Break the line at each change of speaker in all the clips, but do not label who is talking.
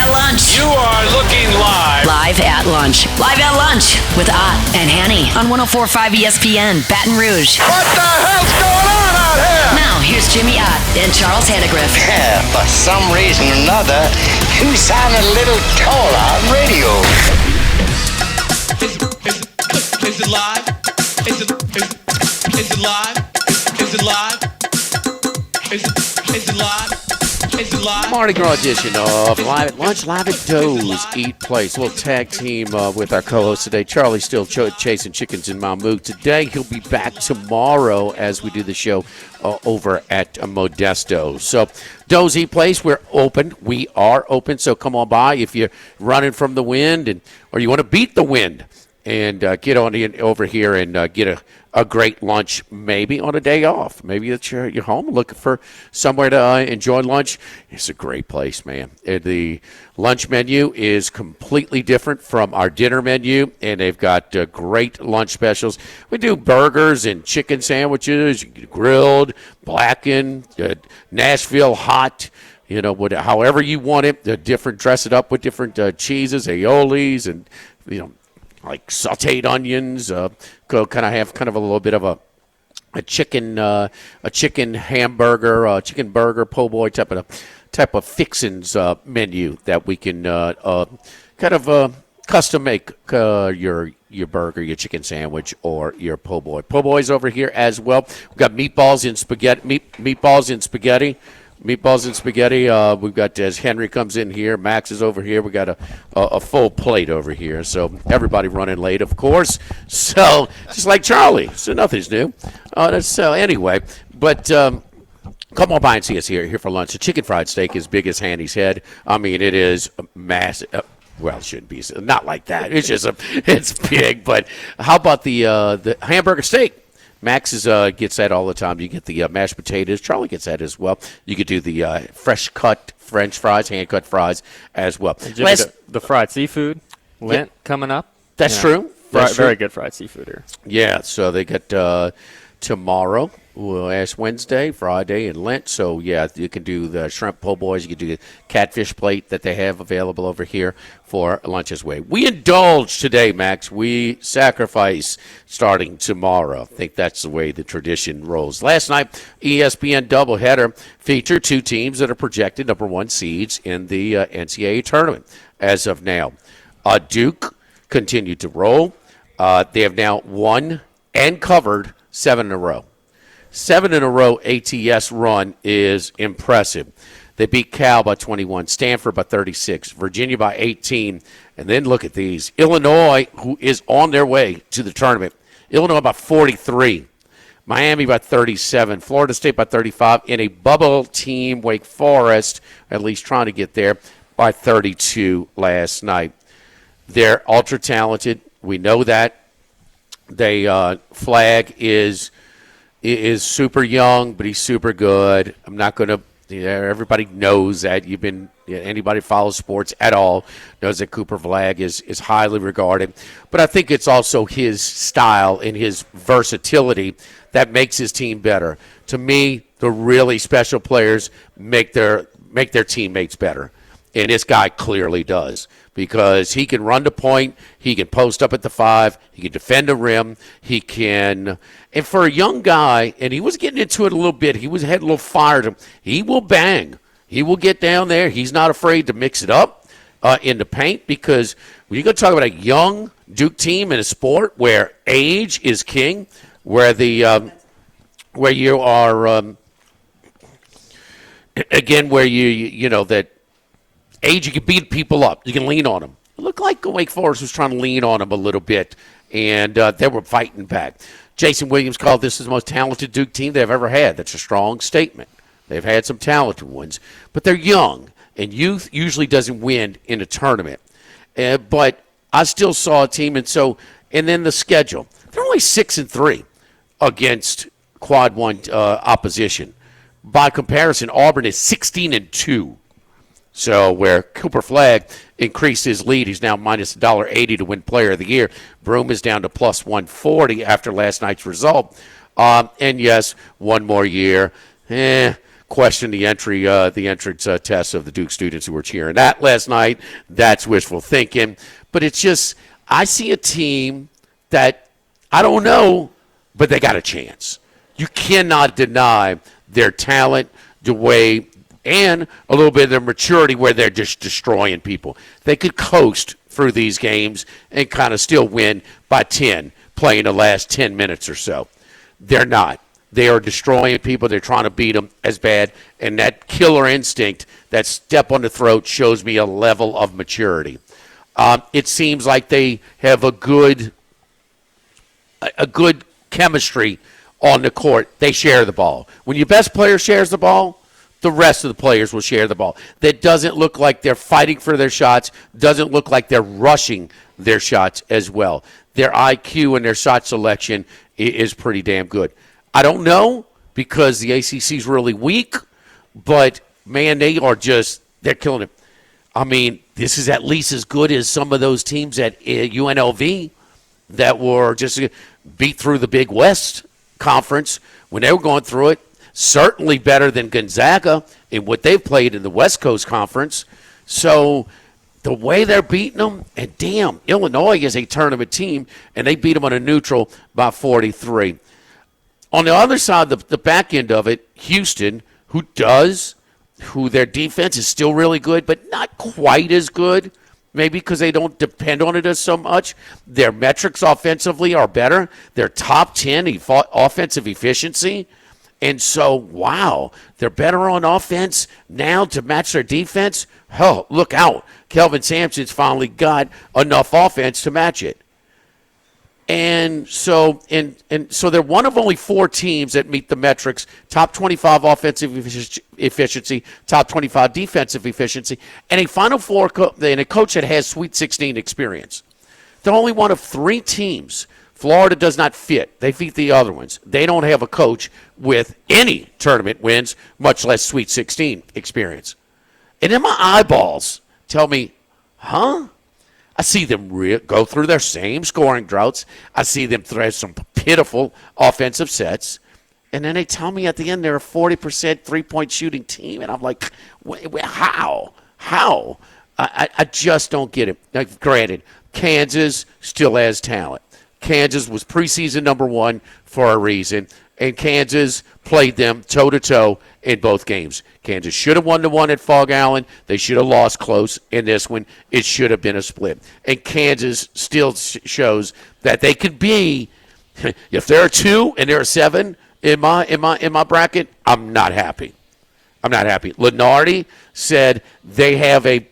at lunch.
You are looking live.
Live at lunch. Live at lunch with Ott and Hanny on 104.5 ESPN, Baton Rouge.
What the hell's going on out here?
Now, here's Jimmy Ott and Charles Hannegriff.
For some reason or another, you sound a little tall on radio.
Is it live? Is it live? Is it live? Is it live? Is it live?
Mardi Gras edition of Live at Lunch, Live at Doe's Eat Place. We'll tag team with our co-host today. Charlie's still chasing chickens in Mammoth today. He'll be back tomorrow as we do the show over at Modesto. So, Doe's Eat Place, we're open. We are open, so come on by if you're running from the wind or you want to beat the wind. And get on in over here and get a great lunch, maybe on a day off. Maybe it's you're home looking for somewhere to enjoy lunch. It's a great place, man. And the lunch menu is completely different from our dinner menu, and they've got great lunch specials. We do burgers and chicken sandwiches, grilled, blackened, Nashville hot. You know, however you want it. Different, dress it up with different cheeses, aiolis, and like sautéed onions, kind of a little bit of a chicken hamburger, chicken burger, po' boy type of fixins menu that we can custom make your burger, your chicken sandwich, or your po' boy. Po' boy's over here as well. We've got meatballs and spaghetti. We've got, as Henry comes in here, Max is over here. We got a full plate over here. So everybody running late, of course. So just like Charlie, so nothing's new. So anyway, but come on by and see us here for lunch. The chicken fried steak is big as Handy's head. I mean, it is massive. Well, it shouldn't be not like that. It's just it's big. But how about the hamburger steak? Max gets that all the time. You get the mashed potatoes. Charlie gets that as well. You could do the fresh cut French fries, hand cut fries as well.
The fried seafood, Lent coming up.
That's true.
Very good fried seafood here.
Yeah, so they got tomorrow, Ash Wednesday, Friday, and Lent. So, yeah, you can do the shrimp po' boys. You can do the catfish plate that they have available over here for lunch as well. We indulge today, Max. We sacrifice starting tomorrow. I think that's the way the tradition rolls. Last night, ESPN doubleheader featured two teams that are projected number one seeds in the NCAA tournament as of now. Duke continued to roll. They have now won and covered 7 in a row. 7 in a row ATS run is impressive. They beat Cal by 21, Stanford by 36, Virginia by 18, and then look at these. Illinois, who is on their way to the tournament, Illinois by 43, Miami by 37, Florida State by 35, and a bubble team, Wake Forest, at least trying to get there, by 32 last night. They're ultra talented. We know that. Flag is super young, but he's super good. I'm not going to. Everybody knows that. Anybody who follows sports at all knows that Cooper Flag is highly regarded. But I think it's also his style and his versatility that makes his team better. To me, the really special players make their teammates better. And this guy clearly does, because he can run the point, he can post up at the 5, he can defend the rim, and for a young guy, and he was getting into it a little bit, had a little fire to him, he will bang. He will get down there. He's not afraid to mix it up in the paint, because when you're going to talk about a young Duke team in a sport where age is king, where you are, again, where that age, you can beat people up. You can lean on them. It looked like Wake Forest was trying to lean on them a little bit, and they were fighting back. Jason Williams called this the most talented Duke team they've ever had. That's a strong statement. They've had some talented ones, but they're young, and youth usually doesn't win in a tournament. But I still saw a team, and then the schedule. They're only 6-3 against Quad 1 opposition. By comparison, Auburn is 16-2. So where Cooper Flag increased his lead, he's now minus $1.80 to win Player of the Year. Broome is down to plus 140 after last night's result. And yes, one more year. question the entrance tests of the Duke students who were cheering that last night. That's wishful thinking. But it's just, I see a team that I don't know, but they got a chance. You cannot deny their talent, the way, and a little bit of their maturity where they're just destroying people. They could coast through these games and kind of still win by 10, playing the last 10 minutes or so. They're not. They are destroying people. They're trying to beat them as bad. And that killer instinct, that step on the throat, shows me a level of maturity. It seems like they have a good chemistry on the court. They share the ball. When your best player shares the ball, the rest of the players will share the ball. That doesn't look like they're fighting for their shots, doesn't look like they're rushing their shots as well. Their IQ and their shot selection is pretty damn good. I don't know because the ACC is really weak, but, man, they're killing it. I mean, this is at least as good as some of those teams at UNLV that were just beat through the Big West Conference when they were going through it. Certainly better than Gonzaga in what they've played in the West Coast Conference. So the way they're beating them, and damn, Illinois is a tournament team, and they beat them on a neutral by 43. On the other side, the back end of it, Houston, who their defense is still really good, but not quite as good, maybe because they don't depend on it as so much. Their metrics offensively are better. They're top 10 offensive efficiency. And so, wow, they're better on offense now to match their defense. Oh, look out. Kelvin Sampson's finally got enough offense to match it. And so they're one of only 4 teams that meet the metrics: top 25 offensive efficiency, top 25 defensive efficiency, and a Final Four and a coach that has Sweet 16 experience. They're only one of 3 teams. Florida does not fit. They beat the other ones. They don't have a coach with any tournament wins, much less Sweet 16 experience. And then my eyeballs tell me, huh? I see them go through their same scoring droughts. I see them throw some pitiful offensive sets. And then they tell me at the end they're a 40% three-point shooting team. And I'm like, how? How? I just don't get it. Now, granted, Kansas still has talent. Kansas was preseason number 1 for a reason, and Kansas played them toe-to-toe in both games. Kansas should have won the one at Fog Allen. They should have lost close in this one. It should have been a split. And Kansas still shows that they could be, if they're a 2 and they're a 7 in my bracket, I'm not happy. I'm not happy. Lenardi said they have a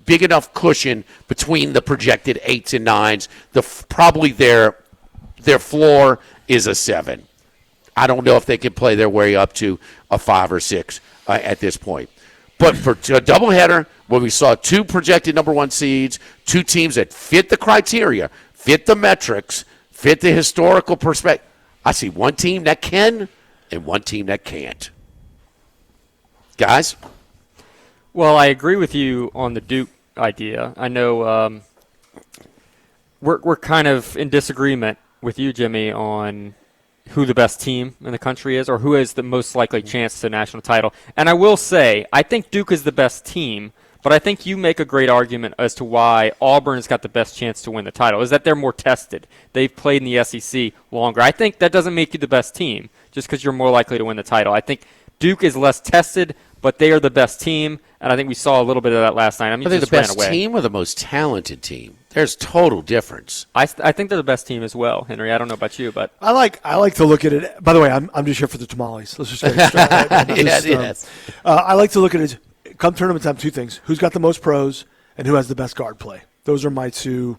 big enough cushion between the projected 8s and 9s. Probably their floor is a 7. I don't know if they can play their way up to a 5 or 6 at this point. But for a doubleheader, where we saw 2 projected number 1 seeds, 2 teams that fit the criteria, fit the metrics, fit the historical perspective, I see one team that can and one team that can't. Guys?
Well, I agree with you on the Duke idea. I know we're kind of in disagreement with you, Jimmy, on who the best team in the country is or who has the most likely chance to national title. And I will say, I think Duke is the best team, but I think you make a great argument as to why Auburn's got the best chance to win the title, is that they're more tested. They've played in the SEC longer. I think that doesn't make you the best team just because you're more likely to win the title. I think Duke is less tested, but they are the best team, and I think we saw a little bit of that last night. I mean,
are they the best team or the most talented team? There's total difference.
I think they're the best team as well, Henry. I don't know about you, but
I like to look at it. By the way, I'm just here for the tamales. Let's just get straight.
Yes.
I like to look at it. Come tournament time, 2 things: who's got the most pros and who has the best guard play. Those are my 2.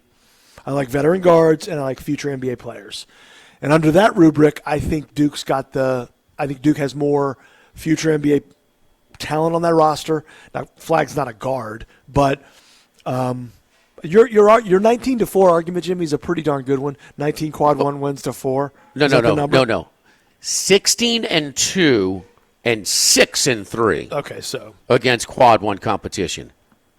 I like veteran guards and I like future NBA players. And under that rubric, I think Duke has more future NBA talent on that roster. Now, Flagg's not a guard, but your 19-4 argument, Jimmy, is a pretty darn good one. 19 quad 1 wins to 4.
No. 16-2 and 6-3.
Okay, so
against quad 1 competition.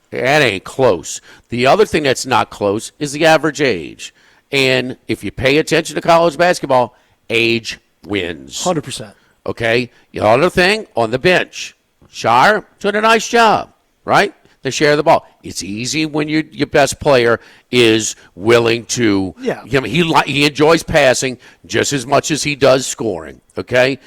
That ain't close. The other thing that's not close is the average age. And if you pay attention to college basketball, age wins.
100%.
Okay? The other thing, on the bench, Shire doing a nice job, right? They share the ball. It's easy when your best player is willing to.
Yeah.
He enjoys passing just as much as he does scoring. Okay,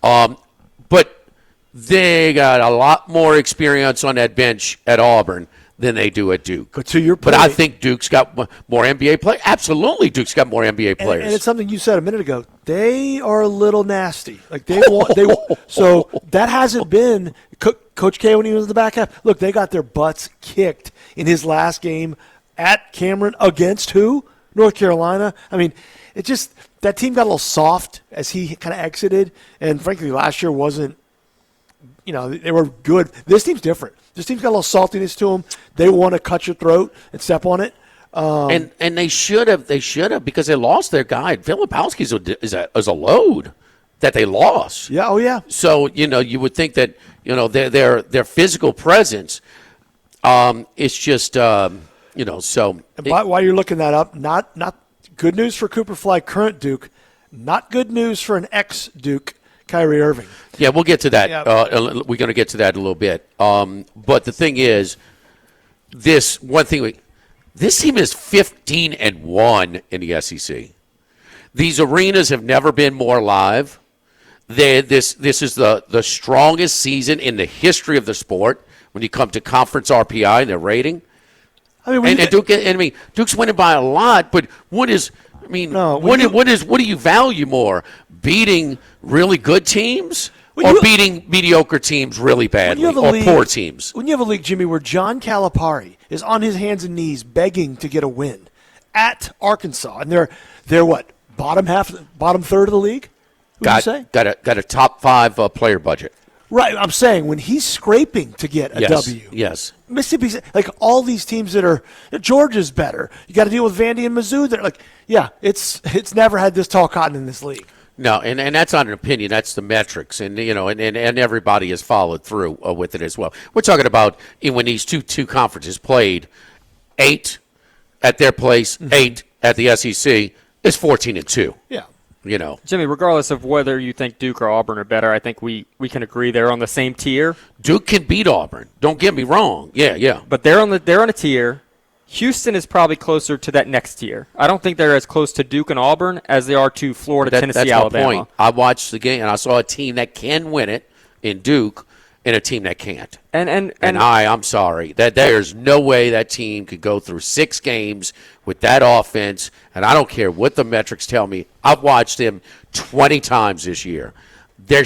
but they got a lot more experience on that bench at Auburn than they do at Duke.
But to your point,
but I think Duke's got more NBA players. Absolutely, Duke's got more NBA players.
And it's something you said a minute ago. They are a little nasty. Like they want. So that hasn't been Coach K when he was in the back half. Look, they got their butts kicked in his last game at Cameron against who? North Carolina. I mean, it just that team got a little soft as he kind of exited. And frankly, last year wasn't. They were good. This team's different. This team's got a little saltiness to them. They want to cut your throat and step on it.
And they should have because they lost their guy. Filipowski's is a load that they lost.
Yeah. Oh yeah.
So you would think that their physical presence is just So
while you're looking that up, not good news for Cooper Fly, current Duke. Not good news for an ex-Duke, Kyrie Irving.
Yeah, we'll get to that.
Yeah.
We're going to get to that in a little bit. But the thing is, this team is 15-1 in the SEC. These arenas have never been more live. This is the strongest season in the history of the sport when you come to conference RPI and their rating. Duke's winning by a lot, but what do you value more? Beating really good teams or beating mediocre teams really badly or poor teams?
When you have a league, Jimmy, where John Calipari is on his hands and knees begging to get a win at Arkansas, and they're what, bottom third of the league?
Got a top 5 player budget.
Right, I'm saying when he's scraping to get a W.
Yes.
Mississippi's like all these teams that are Georgia's better. You got to deal with Vandy and Mizzou. They're like, it's never had this tall cotton in this league.
No, and that's not an opinion. That's the metrics, and and everybody has followed through with it as well. We're talking about when these two conferences played, 8 at their place, 8 at the SEC. It's 14-2.
Yeah.
Jimmy, regardless of whether you think Duke or Auburn are better, I think we can agree they're on the same tier.
Duke can beat Auburn. Don't get me wrong. Yeah.
But they're on a tier. Houston is probably closer to that next tier. I don't think they're as close to Duke and Auburn as they are to Florida, Tennessee, Alabama.
That's my point. I watched the game, and I saw a team that can win it in Duke and a team that can't. And I'm sorry. That there's no way that team could go through 6 games with that offense, and I don't care what the metrics tell me. I've watched them 20 times this year. They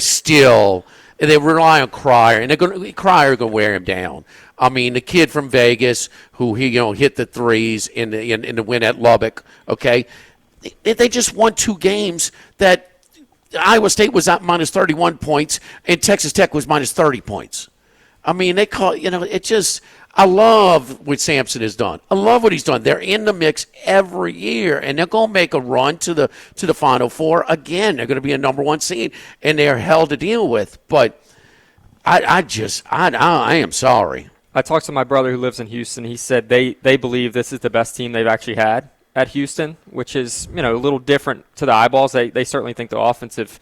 rely on Cryer, and Cryer going to wear him down. I mean, the kid from Vegas who hit the threes in the win at Lubbock. Okay, they just won 2 games that Iowa State was at minus 31 points and Texas Tech was minus 30 points. I mean, they call it just. I love what Sampson has done. I love what he's done. They're in the mix every year, and they're going to make a run to the Final Four again. They're going to be a number 1 seed, and they're hell to deal with. But I am sorry.
I talked to my brother who lives in Houston. He said they believe this is the best team they've actually had at Houston, which is a little different to the eyeballs. They certainly think the offensive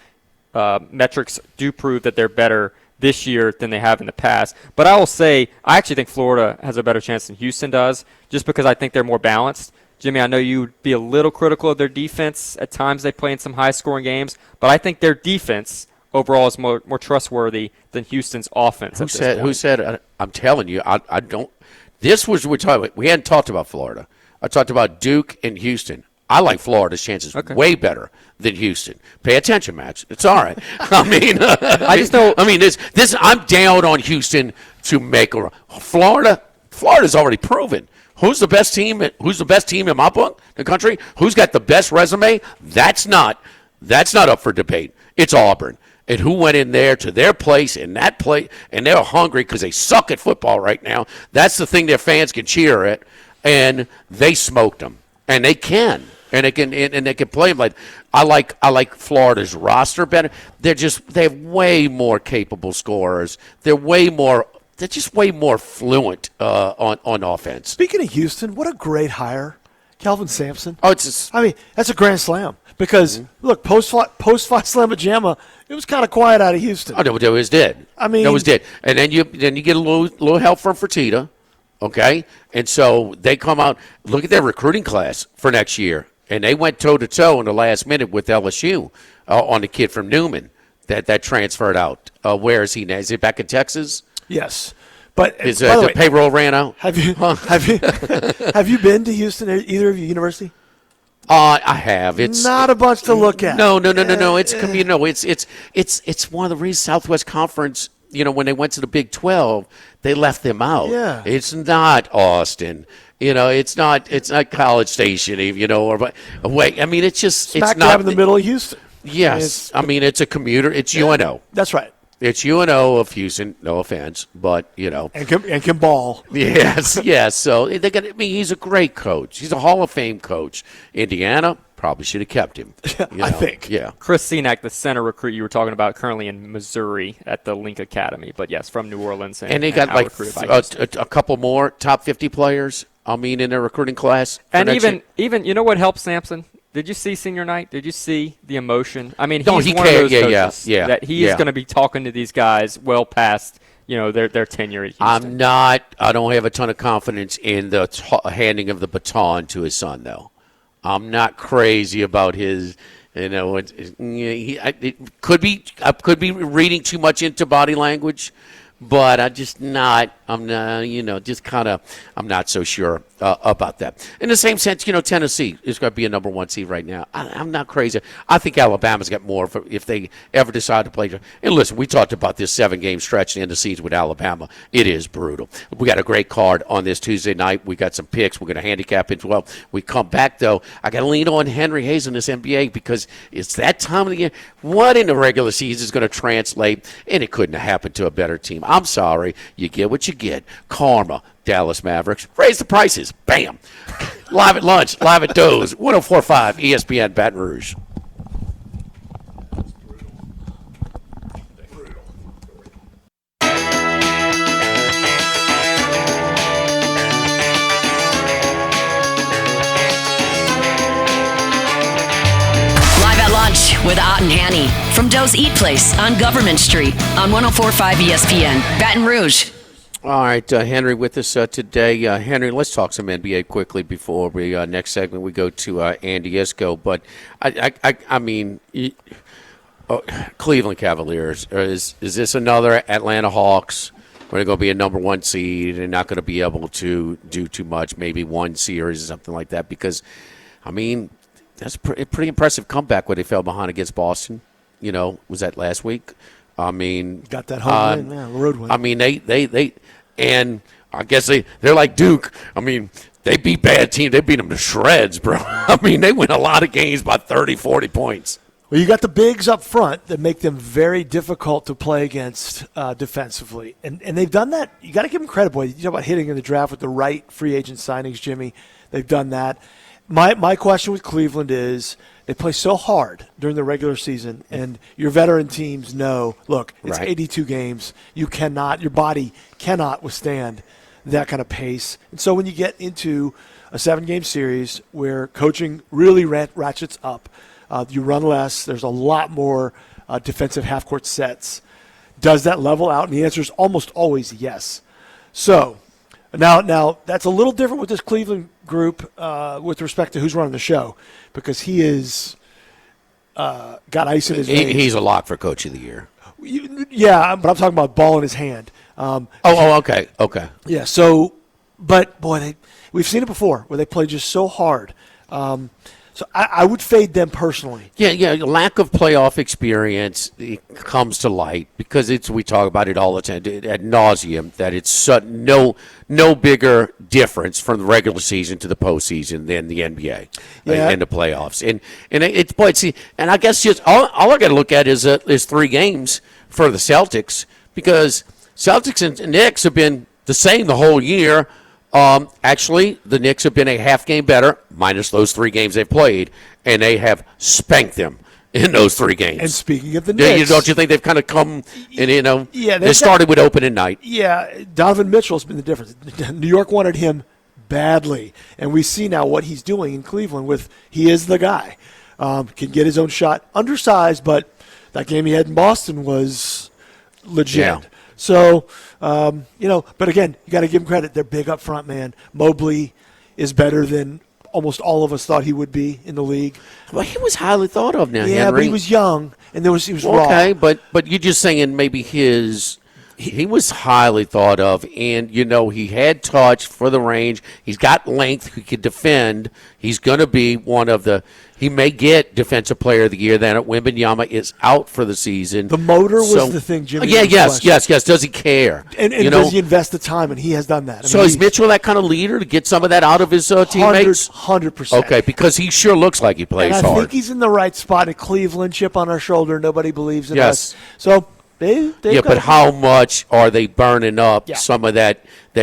metrics do prove that they're better this year than they have in the past. But I will say I actually think Florida has a better chance than Houston does, just because I think they're more balanced. Jimmy, I know you'd be a little critical of their defense. At times they play in some high-scoring games, but I think their defense overall is more trustworthy than Houston's offense.
Who said? I'm telling you, I don't. This was we're talking about. We hadn't talked about Florida. I talked about Duke and Houston. I like Florida's chances way better than Houston. Pay attention, Max. It's all right. I mean, I just don't. I mean, this. I'm down on Houston to make a Florida. Florida's already proven. Who's the best team? Who's the best team in my book? The country. Who's got the best resume? That's not up for debate. It's Auburn. And who went in there to their place in that place, and they're hungry because they suck at football right now. That's the thing their fans can cheer at, and they smoked them, and they can, and they can play them like. I like Florida's roster better. They have way more capable scorers. They're just way more fluent on offense.
Speaking of Houston, what a great hire. Kelvin Sampson.
Oh, it's just,
I mean, that's a grand slam because look, post fight slamma jamma, it was kind of quiet out of Houston.
oh, no, it was dead.
I mean,
it was dead. And then you get a little help from Fertitta, okay? And so they come out. Look at their recruiting class for next year, and they went toe to toe in the last minute with LSU on the kid from Newman that transferred out. Where is he now? Is he back in Texas?
Yes, but
Is
by the
the
way,
payroll ran out?
have you have you been to Houston? Either of you, university?
I have. It's
Not a bunch to look at.
No. It's it's one of the reasons Southwest Conference. When they went to the Big 12, they left them out.
Yeah.
It's not Austin. It's not College Station. Or wait. I mean, it's just
Smack
it's not
dab in the middle of Houston.
Yes, it's a commuter. It's UNO.
That's right.
It's UNO of Houston. No offense, but
And can ball.
Yes. So they got. I mean, he's a great coach. He's a Hall of Fame coach. Indiana probably should have kept him.
I think.
Yeah.
Chris Senack, the center recruit you were talking about, currently in Missouri at the Link Academy, but yes, from New Orleans.
And they got
now
like
recruited by Houston.
a couple more top 50 players. In their recruiting class.
And even you know what helped Sampson? Did you see senior night? Did you see the emotion? I mean, he's one of those coaches that he is going to be talking to these guys well past their tenure at Houston.
I don't have a ton of confidence in the handing of the baton to his son, though. I'm not crazy about his. It could be. I could be reading too much into body language, but I'm not so sure about that. In the same sense, Tennessee is going to be a number 1 seed right now. I'm not crazy. I think Alabama's got more if they ever decide to play. And listen, we talked about this 7-game stretch in the season with Alabama. It is brutal. We got a great card on this Tuesday night. We got some picks. We're going to handicap it well. We come back, though. I got to lean on Henry Hayes in this NBA because it's that time of the year. What in the regular season is going to translate, and it couldn't have happened to a better team. I'm sorry. You get what you get. Karma. Dallas Mavericks. Raise the prices. Bam. Live at lunch. Live at Doe's. 104.5 ESPN Baton Rouge.
Live at lunch with Ott and Hanny from Doe's Eat Place on Government Street on 104.5 ESPN Baton Rouge.
All right, Henry with us today. Henry, let's talk some NBA quickly before we next segment we go to Andy Isco. But I mean, Cleveland Cavaliers is this another Atlanta Hawks? Where they're going to be a number 1 seed and not going to be able to do too much, maybe one series or something like that. Because, I mean, that's a pretty impressive comeback where they fell behind against Boston. Was that last week? I mean,
Got that home win, road win.
I mean, they and I guess they're like Duke. I mean, they beat bad teams. They beat them to shreds, bro. I mean, they win a lot of games by 30, 40 points.
Well, you got the bigs up front that make them very difficult to play against defensively. And they've done that. You got to give them credit, boy. You talk about hitting in the draft with the right free agent signings, Jimmy. They've done that. My question with Cleveland is they play so hard during the regular season, and your veteran teams know, look, it's
Right.
82 games. Your body cannot withstand that kind of pace. And so when you get into a 7-game series where coaching really ratchets up, you run less, there's a lot more defensive half-court sets. Does that level out? And the answer is almost always yes. So now that's a little different with this Cleveland group with respect to who's running the show, because he is got ice in his veins.
He's a lock for Coach of the Year.
Yeah, but I'm talking about ball in his hand.
Okay.
Yeah. So, but boy, we've seen it before where they play just so hard. So I would fade them personally.
Yeah. Lack of playoff experience comes to light because we talk about it all the time ad nauseum that it's no bigger difference from the regular season to the postseason than the NBA and the playoffs. And it's and I guess just all I got to look at is 3 games for the Celtics because Celtics and Knicks have been the same the whole year. Actually, the Knicks have been a half game better, minus those 3 games they've played, and they have spanked them in those 3 games.
And speaking of the Knicks,
don't you think they've kind of come and
yeah,
they started with opening night?
Yeah, Donovan Mitchell's been the difference. New York wanted him badly. And we see now what he's doing in Cleveland with he is the guy. Can get his own shot. Undersized, but that game he had in Boston was legit.
Yeah.
So, but again, you got to give him credit. They're big up front, man. Mobley is better than almost all of us thought he would be in the league.
Well, he was highly thought of now,
Yeah,
Henry.
but he was young, and he was raw.
Okay, but you're just saying maybe he was highly thought of, and, he had touch for the range. He's got length. He could defend. He's going to be one of the – he may get Defensive Player of the Year. Then Wembanyama is out for the season.
The motor was the thing, Jimmy.
Yes. Does he care?
And does he invest the time? And he has done that.
Is Mitchell that kind of leader to get some of that out of his teammates?
100%.
Okay, because he sure looks like he plays
and I
hard.
think he's in the right spot at Cleveland, chip on our shoulder. Nobody believes in
Yes.
us. So they've got
but how much are they burning up
Yeah.
some of that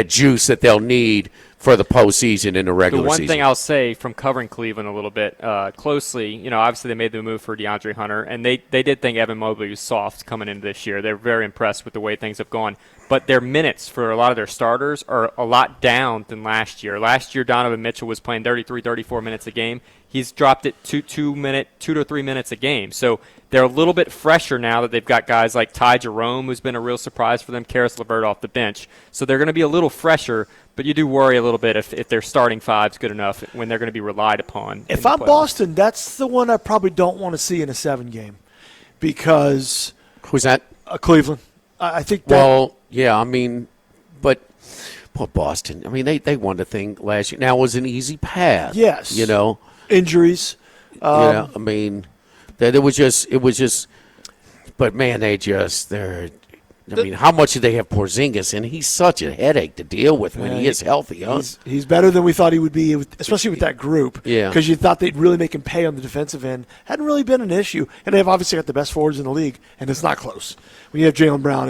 juice that they'll need for the postseason in the regular
The one
season?
thing I'll say from covering Cleveland a little bit closely, obviously they made the move for DeAndre Hunter, and they did think Evan Mobley was soft coming into this year. They're very impressed with the way things have gone. But their minutes for a lot of their starters are a lot down than last year. Last year, Donovan Mitchell was playing 33, 34 minutes a game. He's dropped it to 2 to 3 minutes a game. So they're a little bit fresher now that they've got guys like Ty Jerome, who's been a real surprise for them, Karis LeVert off the bench. So they're going to be a little fresher, but you do worry a little bit if their starting five's good enough when they're going to be relied upon.
If I'm Boston, that's the one I probably don't want to see in a 7-game because
Who's that?
Cleveland. I think that.
Well, yeah, but poor Boston. They won the thing last year. Now it was an easy path.
Yes. Injuries.
That it was just. But man, how much do they have Porzingis? And he's such a headache to deal with when he is healthy, huh?
He's better than we thought he would be, especially with that group.
Yeah.
Because you thought they'd really make him pay on the defensive end. Hadn't really been an issue. And they've obviously got the best forwards in the league, and it's not close. When you have Jaylen Brown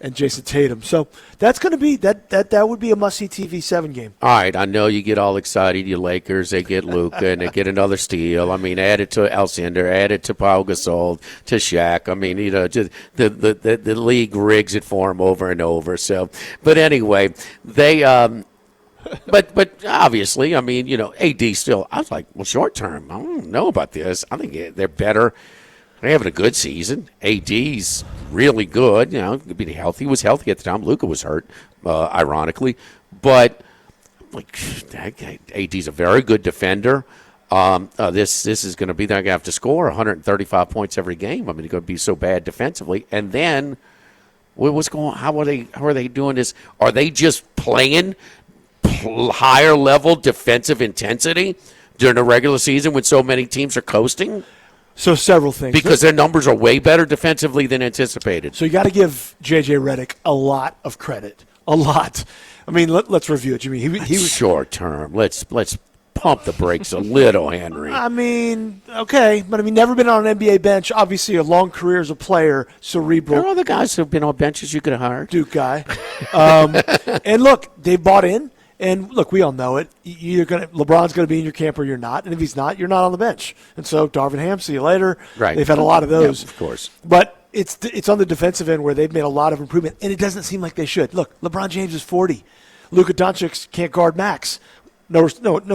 and Jason Tatum. So that's going to be that would be a must-see TV 7-game.
All right, I know you get all excited. You Lakers, they get Luka, and they get another steal. Add it to Alcindor, add it to Pau Gasol, to Shaq. Just the league rigs it for them over and over. So, but anyway, they. But obviously, AD still. I was like, well, short term, I don't know about this. I think they're better. They're having a good season. AD's really good. Being healthy. He was healthy at the time. Luka was hurt, ironically. But AD's a very good defender. This is going to be. They're going to have to score 135 points every game. They're going to be so bad defensively. And then, what's going on? How are they doing this? Are they just playing higher level defensive intensity during the regular season when so many teams are coasting?
So several things.
Because their numbers are way better defensively than anticipated.
So you got to give J.J. Redick a lot of credit. A lot. Let's review it, Jimmy. He was
short term. Let's pump the brakes a little, Henry.
Okay. But never been on an NBA bench. Obviously, a long career as a player, cerebral.
There are other guys who have been on benches you could have hired.
Duke guy. And look, they bought in. And look, we all know it. LeBron's going to be in your camp or you're not. And if he's not, you're not on the bench. And so Darvin Ham, see you later.
Right.
They've had a lot of those.
Yeah, of course.
But it's on the defensive end where they've made a lot of improvement, and it doesn't seem like they should. Look, LeBron James is 40. Luka Doncic can't guard Max. No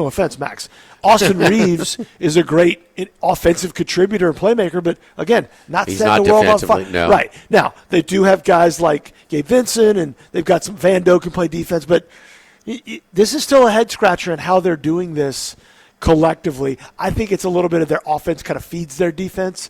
offense, Max. Austin Reeves is a great offensive contributor and playmaker, but again,
He's
setting
not
the world on
defensively,
fire.
no.
Right. Now, they do have guys like Gabe Vincent, and they've got some Vando can play defense, but this is still a head-scratcher in how they're doing this collectively. I think it's a little bit of their offense kind of feeds their defense,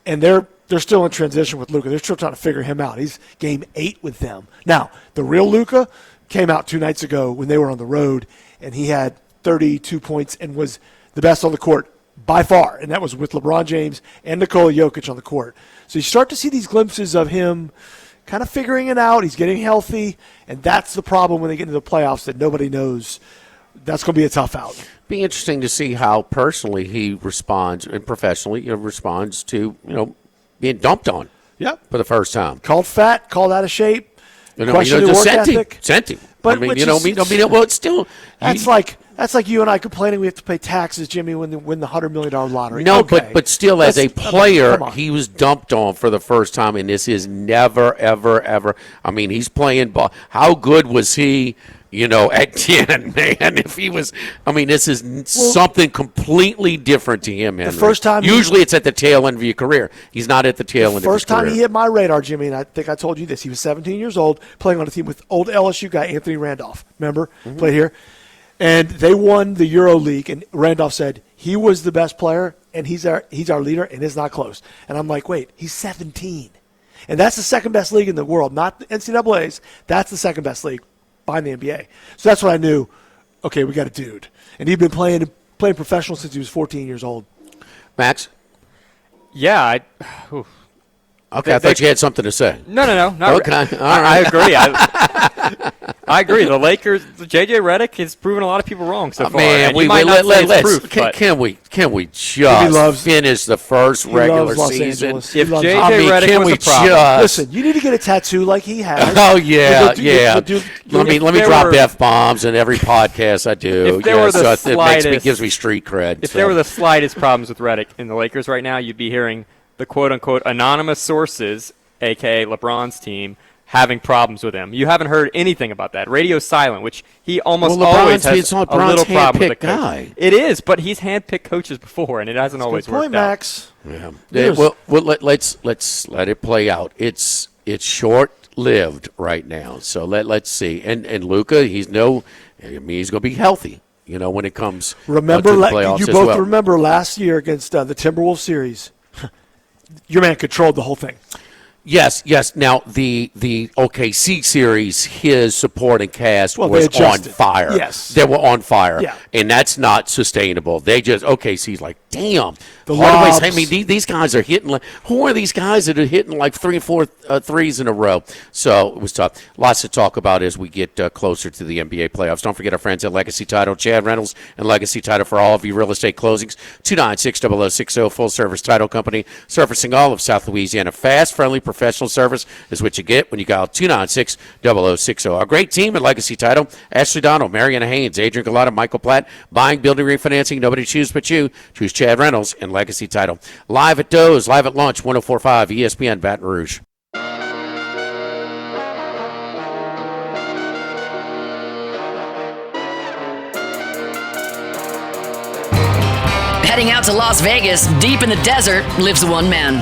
and they're still in transition with Luka. They're still trying to figure him out. He's game 8 with them. Now, the real Luka came out 2 nights ago when they were on the road, and he had 32 points and was the best on the court by far, and that was with LeBron James and Nikola Jokic on the court. So you start to see these glimpses of him kind of figuring it out. He's getting healthy, and that's the problem when they get into the playoffs that nobody knows. That's going to be a tough out.
Be interesting to see how personally he responds and professionally responds to being dumped on.
Yep.
For the first time.
Called fat, called out of shape. Question
just
work ethic.
sent him.
But
well, it's still.
That's like you and I complaining we have to pay taxes, Jimmy, when they win the $100 million lottery.
No,
okay.
but still, as a player,
come on.
he was dumped on for the first time, and this is never, ever, ever. He's playing ball. How good was he at 10, man. If he was, this is something completely different to him, Henry.
The first time
usually it's at the tail end of your career. He's not at the tail end of his career.
First time he hit my radar, Jimmy, and I think I told you this, he was 17 years old, playing on a team with old LSU guy Anthony Randolph. Remember? Played here. And they won the Euro League, and Randolph said he was the best player, and he's our leader, and it's not close. And I'm like, wait, he's 17. And that's the second best league in the world, not the NCAA's. That's the second best league behind the NBA. So that's what I knew. Okay, we got a dude. And he'd been playing professional since he was 14 years old.
Max?
Yeah.
Okay, I thought you had something to say.
No.
Okay, all right.
I agree. I agree. The Lakers, J.J. Redick has proven a lot of people wrong so far.
Man, can we just finish the first regular season?
If J.J. Redick was a problem.
Listen, you need to get a tattoo like he has.
Oh, yeah. Let me drop F-bombs in every podcast I do.
If there were the slightest,
it gives me street cred.
If there were the slightest problems with Redick in the Lakers right now, you'd be hearing the quote-unquote anonymous sources, a.k.a. LeBron's team, having problems with him. You haven't heard anything about that. Radio's silent, which he almost always has a little problem with the coach. Guy. It is, but he's handpicked coaches before, and it hasn't always worked out.
Max.
Yeah. Well, let's let it play out. It's short-lived right now, so let's see. And Luka, he's going to be healthy. When it comes to the playoffs
you
as
both
well.
remember last year against the Timberwolves series. Your man controlled the whole thing.
Yes. Now, the OKC series, his supporting cast was on fire.
Yes.
They were on fire.
Yeah.
And that's not sustainable. OKC's like, damn.
The lobs.
These guys are hitting who are these guys that are hitting like 3 or 4 threes in a row? So it was tough. Lots to talk about as we get closer to the NBA playoffs. Don't forget our friends at Legacy Title, Chad Reynolds and Legacy Title for all of your real estate closings. 296-0060, full-service title company, servicing all of South Louisiana. Fast, friendly, professional service is what you get when you call 296-0060. Our great team at Legacy Title, Ashley Donald, Mariana Haynes, Adrian Galata, Michael Platt, buying, building, refinancing. Nobody chooses but you. Choose Chad Reynolds and Legacy Title. Live at Doe's, live at lunch, 104.5 ESPN Baton Rouge.
Heading out to Las Vegas, deep in the desert, lives one man.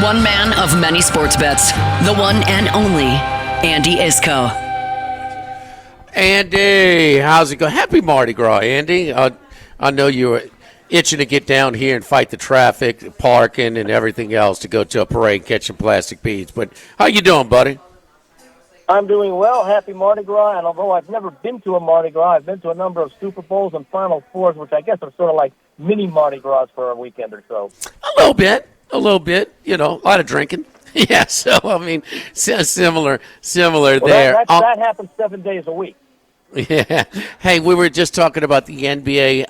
One man of many sports bets. The one and only Andy Isco.
Andy, how's it going? Happy Mardi Gras, Andy. I know you were itching to get down here and fight the traffic, parking, and everything else to go to a parade and catch some plastic beads. But how you doing, buddy?
I'm doing well. Happy Mardi Gras. And although I've never been to a Mardi Gras, I've been to a number of Super Bowls and Final Fours, which I guess are sort of like mini Mardi Gras for a weekend or so.
A little bit. A lot of drinking. Yeah, so, similar there.
That happens 7 days a week.
Yeah. Hey, we were just talking about the NBA.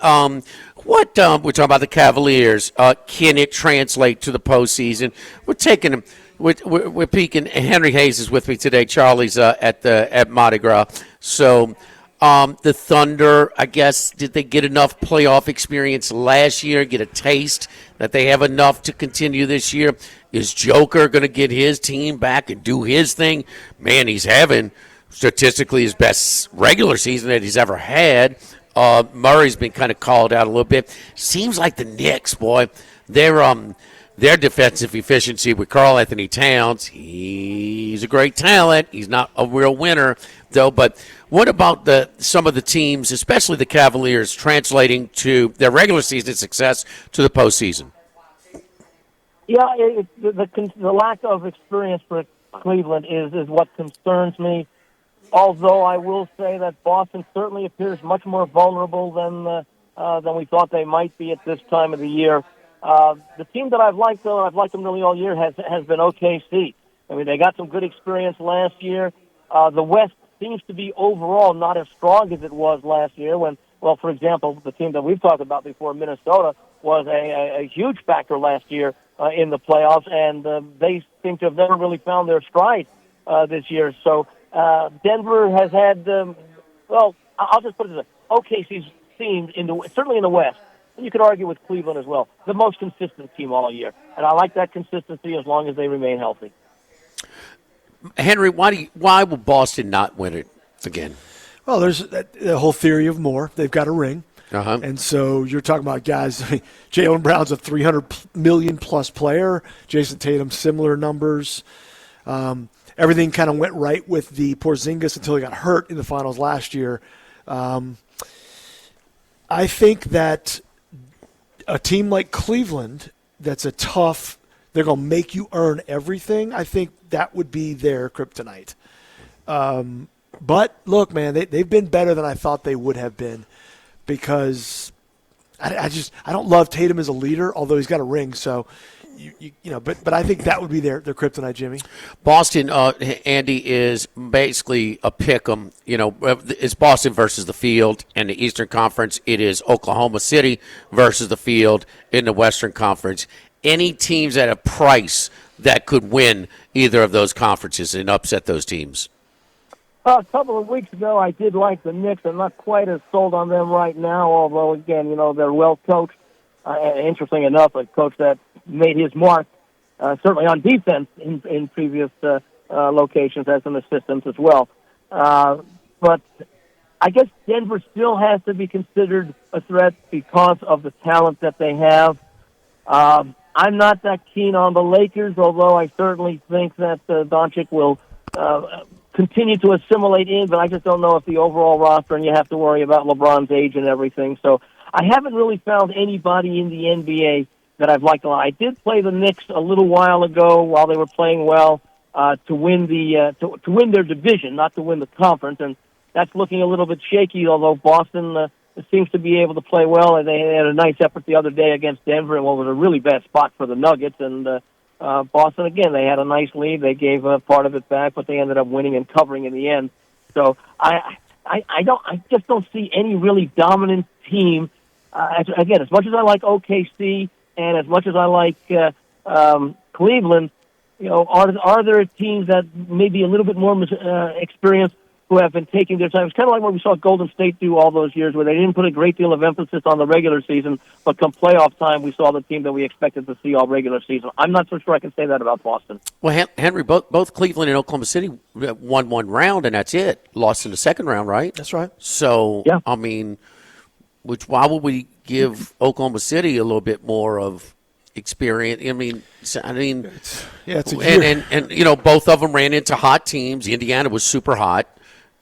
We're talking about the Cavaliers. Can it translate to the postseason? We're taking them. We're peeking. Henry Hayes is with me today. Charlie's at Mardi Gras. So the Thunder, I guess, did they get enough playoff experience last year? Get a taste that they have enough to continue this year? Is Joker going to get his team back and do his thing? Man, he's having statistically his best regular season that he's ever had. Murray's been kind of called out a little bit. Seems like the Knicks, boy, their defensive efficiency with Karl Anthony Towns, he's a great talent. He's not a real winner, though. But what about some of the teams, especially the Cavaliers, translating to their regular season success to the postseason?
Yeah, the lack of experience for Cleveland is what concerns me. Although I will say that Boston certainly appears much more vulnerable than we thought they might be at this time of the year. The team that I've liked, though, I've liked them really all year, has been OKC. They got some good experience last year. The West seems to be overall not as strong as it was last year when, well, for example, the team that we've talked about before, Minnesota, was a huge factor last year in the playoffs, and they seem to have never really found their stride this year. So Denver has had, I'll just put it this way. OKC's seemed, certainly in the West, and you could argue with Cleveland as well, the most consistent team all year. And I like that consistency as long as they remain healthy.
Henry, why will Boston not win it again?
Well, there's the whole theory of more. They've got a ring.
Uh-huh.
And so you're talking about guys. Jaylen Brown's a $300 million plus player. Jason Tatum, similar numbers. Everything kind of went right with the Porzingis until he got hurt in the finals last year. I think that a team like Cleveland, that's a tough. They're going to make you earn everything. I think that would be their kryptonite. But look, man, they've been better than I thought they would have been. Because I don't love Tatum as a leader, although he's got a ring. So, but I think that would be their kryptonite, Jimmy.
Boston, Andy, is basically a pick 'em. It's Boston versus the field. In the Eastern Conference, it is Oklahoma City versus the field in the Western Conference. Any teams at a price that could win either of those conferences and upset those teams?
A couple of weeks ago, I did like the Knicks. I'm not quite as sold on them right now, although, again, they're well coached. And interesting enough, a coach that made his mark, certainly on defense in previous locations as an assistant as well. But I guess Denver still has to be considered a threat because of the talent that they have. I'm not that keen on the Lakers, although I certainly think that Doncic will continue to assimilate in, but I just don't know if the overall roster, and you have to worry about LeBron's age and everything. So I haven't really found anybody in the NBA that I've liked a lot. I did play the Knicks a little while ago while they were playing well to win to win their division, not to win the conference, and that's looking a little bit shaky, although Boston seems to be able to play well, and they had a nice effort the other day against Denver in what was a really bad spot for the Nuggets, and Boston, again, they had a nice lead. They gave part of it back, but they ended up winning and covering in the end. So I just don't see any really dominant team. Again, as much as I like OKC and as much as I like Cleveland, are there teams that may be a little bit more experienced who have been taking their time? It's kind of like what we saw Golden State do all those years, where they didn't put a great deal of emphasis on the regular season, but come playoff time, we saw the team that we expected to see all regular season. I'm not so sure I can say that about Boston.
Well, Henry, both Cleveland and Oklahoma City won one round, and that's it. Lost in the second round, right?
That's right.
So,
yeah.
I mean, why would we give Oklahoma City a little bit more of experience? It's a year. And both of them ran into hot teams. Indiana was super hot.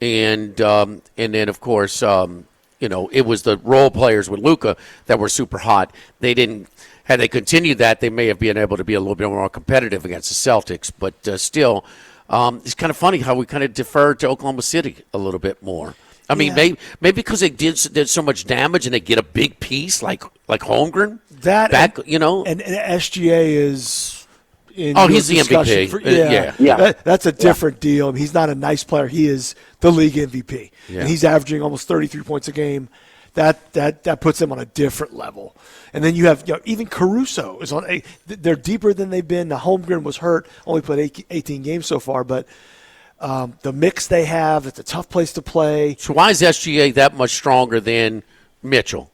And then, of course, it was the role players with Luka that were super hot. Had they continued that, they may have been able to be a little bit more competitive against the Celtics. But still, it's kind of funny how we kind of deferred to Oklahoma City a little bit more. I mean, maybe because they did so much damage and they get a big piece like Holmgren. And
SGA is.
He's the MVP.
Yeah. That's a different deal. He's not a nice player. He is the league MVP, and he's averaging almost 33 points a game. That puts him on a different level. And then you have even Caruso is on. They're deeper than they've been. Now, Holmgren was hurt, only played 18 games so far, but the mix they have, it's a tough place to play.
So why is SGA that much stronger than Mitchell?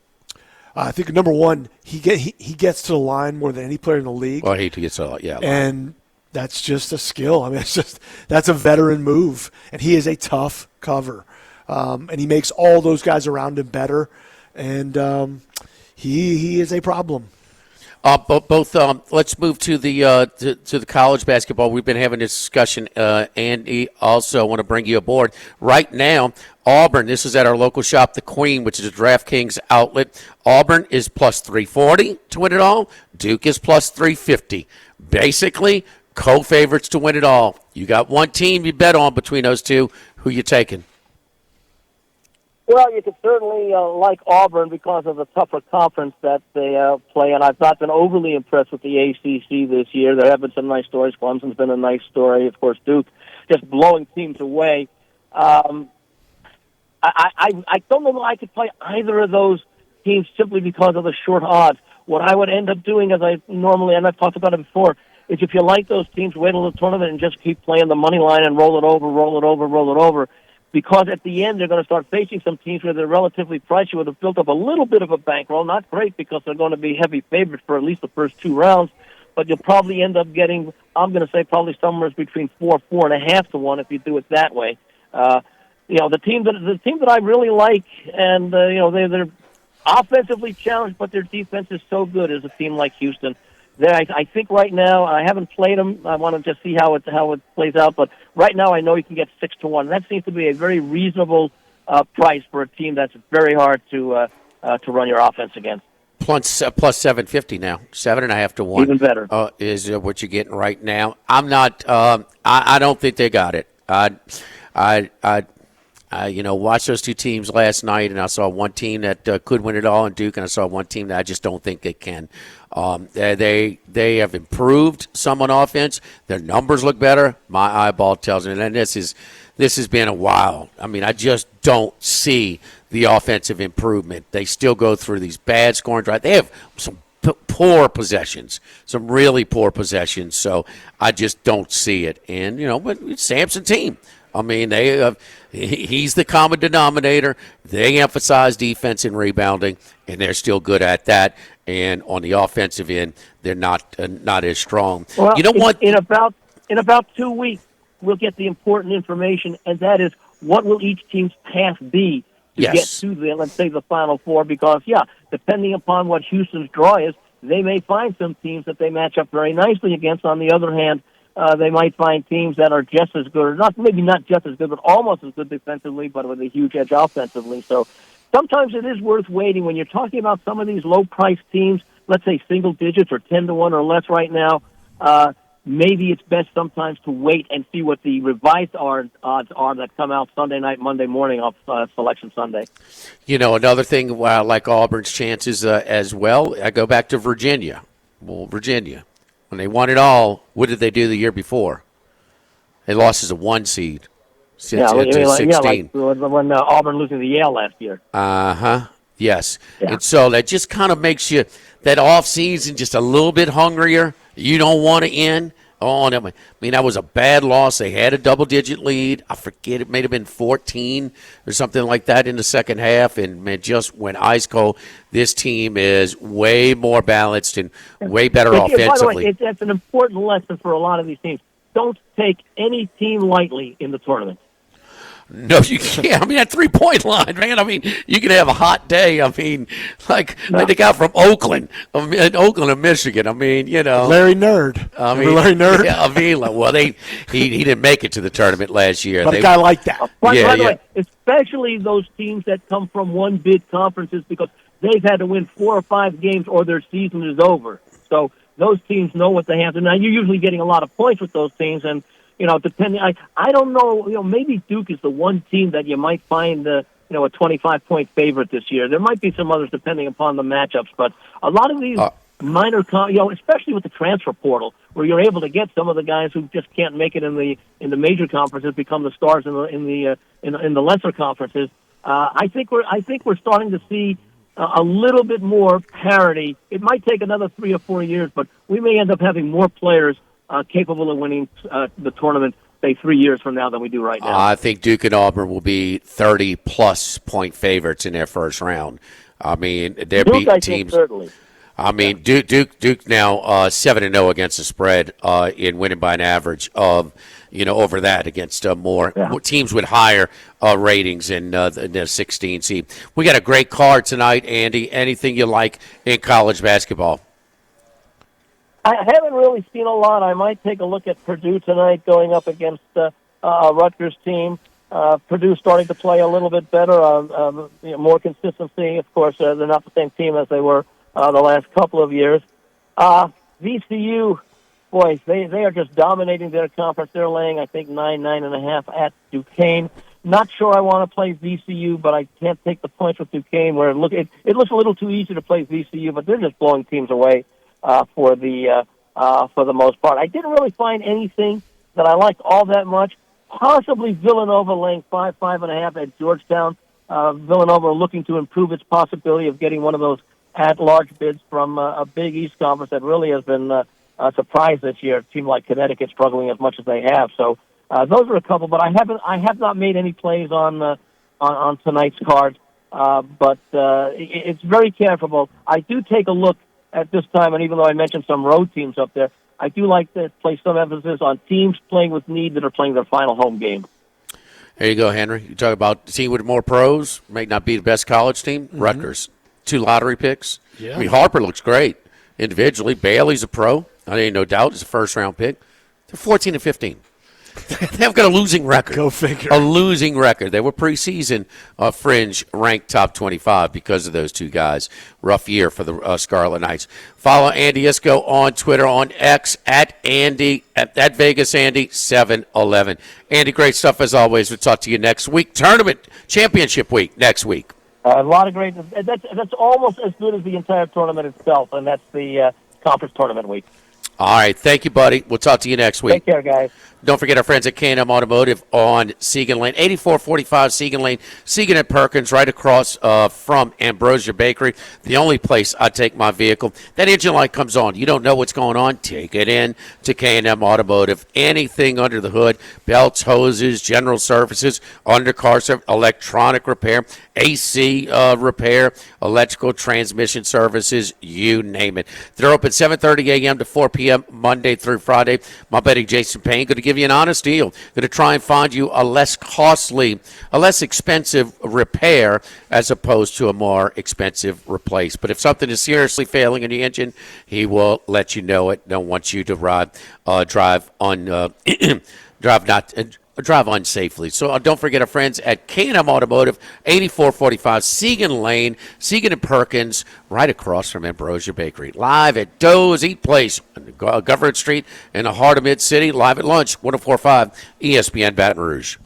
I think number one, he gets to the line more than any player in the league.
Well, he gets to
and that's just a skill. That's a veteran move, and he is a tough cover, and he makes all those guys around him better, and he is a problem.
Let's move to the college basketball. We've been having this discussion, and also want to bring you aboard right now. Auburn, this is at our local shop, The Queen, which is a DraftKings outlet. Auburn is plus 340 to win it all. Duke is plus 350. Basically, co-favorites to win it all. You got one team you bet on between those two. Who you taking?
Well, you could certainly like Auburn because of the tougher conference that they play, and I've not been overly impressed with the ACC this year. There have been some nice stories. Clemson's been a nice story. Of course, Duke just blowing teams away. I don't know that I could play either of those teams simply because of the short odds. What I would end up doing, as I normally, and I've talked about it before, is if you like those teams, wait till the tournament and just keep playing the money line and roll it over. Because at the end, they're going to start facing some teams where they're relatively priced. You would have built up a little bit of a bankroll. Not great because they're going to be heavy favorites for at least the first two rounds. But you'll probably end up getting, I'm going to say, probably somewhere between 4.5 to 1 if you do it that way. the team that I really like, and they're offensively challenged, but their defense is so good, is a team like Houston. I think right now, I haven't played them. I want to just see how it plays out. But right now, I know you can get 6-1. That seems to be a very reasonable price for a team that's very hard to run your offense against.
Plus 750 now, 7.5 to 1.
Even better
is what you're getting right now. I'm not. I don't think they got it. I watched those two teams last night, and I saw one team that could win it all in Duke, and I saw one team that I just don't think they can. They have improved some on offense. Their numbers look better. My eyeball tells me, and this has been a while. I mean, I just don't see the offensive improvement. They still go through these bad scoring drives. They have some poor possessions, some really poor possessions. So I just don't see it. And but it's Sampson's team. I mean, he's the common denominator. They emphasize defense and rebounding, and they're still good at that. And on the offensive end, they're not as strong.
Well,
you know what?
In about 2 weeks, we'll get the important information, and that is what will each team's path be to get to let's say, the Final Four. Because depending upon what Houston's draw is, they may find some teams that they match up very nicely against. On the other hand, they might find teams that are just as good, or maybe not just as good, but almost as good defensively, but with a huge edge offensively. So sometimes it is worth waiting when you're talking about some of these low-priced teams, let's say single digits or 10-1 or less right now. Maybe it's best sometimes to wait and see what the revised odds are that come out Sunday night, Monday morning off Selection Sunday.
Another thing, I like Auburn's chances as well. I go back to Virginia. Well, Virginia, when they won it all, what did they do the year before? They lost as a 1 seed.
Yeah,
16.
When Auburn losing to Yale last year.
Yes.
Yeah.
And so that just kind of makes you, that off season, just a little bit hungrier. You don't want to end. I mean, that was a bad loss. They had a double-digit lead. I forget, it may have been 14 or something like that in the second half, and it just went ice cold. This team is way more balanced and way better offensively.
By the way, that's an important lesson for a lot of these teams. Don't take any team lightly in the tournament.
No, you can't. I mean, that 3-point line, man. I mean, you can have a hot day. I mean, like the guy from Oakland and Michigan. I mean,
Larry Nerd.
I mean,
Larry Nerd.
Yeah, I mean, well, he didn't make it to the tournament last year.
But a guy like that.
By the way, especially those teams that come from one-bid conferences, because they've had to win 4 or 5 games or their season is over. So those teams know what they have to. Now, you're usually getting a lot of points with those teams, and depending, I don't know, maybe Duke is the one team that you might find, a 25-point favorite this year. There might be some others depending upon the matchups, but a lot of these minor, especially with the transfer portal, where you're able to get some of the guys who just can't make it in the major conferences become the stars in the lesser conferences. I think we're starting to see a little bit more parity. It might take another 3 or 4 years, but we may end up having more players capable of winning the tournament, say, 3 years from now than we do right now.
I think Duke and Auburn will be 30-plus point favorites in their first round. I mean, they're beating teams.
Certainly.
I mean, Duke now 7-0 against the spread in winning by an average of, over that against more teams with higher ratings in the 16 seed. We got a great card tonight, Andy. Anything you like in college basketball?
I haven't really seen a lot. I might take a look at Purdue tonight going up against a Rutgers team. Purdue starting to play a little bit better, more consistency. Of course, they're not the same team as they were the last couple of years. VCU, boys, they are just dominating their conference. They're laying, I think, 9.5 at Duquesne. Not sure I want to play VCU, but I can't take the points with Duquesne, where it looks a little too easy to play VCU, but they're just blowing teams away. For the most part, I didn't really find anything that I liked all that much. Possibly Villanova laying 5.5 at Georgetown. Villanova looking to improve its possibility of getting one of those at-large bids from a Big East conference that really has been a surprise this year. A team like Connecticut struggling as much as they have. So those are a couple, but I have not made any plays on tonight's card. But it's very careful. I do take a look at this time, and even though I mentioned some road teams up there, I do like to place some emphasis on teams playing with need that are playing their final home game.
Here you go, Henry. You talk about the team with more pros, may not be the best college team. Rutgers, 2 lottery picks.
Yeah.
I mean, Harper looks great individually. Bailey's a pro. I ain't no doubt. He's a first-round pick. They're 14 and 15. They've got a losing record.
Go figure.
A losing record. They were preseason fringe ranked top 25 because of those two guys. Rough year for the Scarlet Knights. Follow Andy Isco on Twitter, on X, at Andy, at Vegas Andy 711. Andy, great stuff as always. We'll talk to you next week. Tournament championship week next week.
A lot of great. That's almost as good as the entire tournament itself, and that's the conference tournament week.
All right. Thank you, buddy. We'll talk to you next week.
Take care, guys.
Don't forget our friends at K&M Automotive on Segan Lane, 8445 Segan Lane, Segan and Perkins, right across from Ambrosia Bakery. The only place I take my vehicle. That engine light comes on. You don't know what's going on? Take it in to K&M Automotive. Anything under the hood, belts, hoses, general services, undercar service, electronic repair, AC repair, electrical transmission services, you name it. They're open 7:30 a.m. to 4 p.m. Monday through Friday. My buddy Jason Payne going to give you an honest deal. Going to try and find you a less costly, a less expensive repair as opposed to a more expensive replace. But if something is seriously failing in the engine, he will let you know it. Don't want you to drive unsafely. So don't forget our friends at K&M Automotive, 8445 Segan Lane, Segan and Perkins, right across from Ambrosia Bakery. Live at Doe's Eat Place on Government Street in the heart of Mid-City. Live at lunch, 104.5 ESPN Baton Rouge.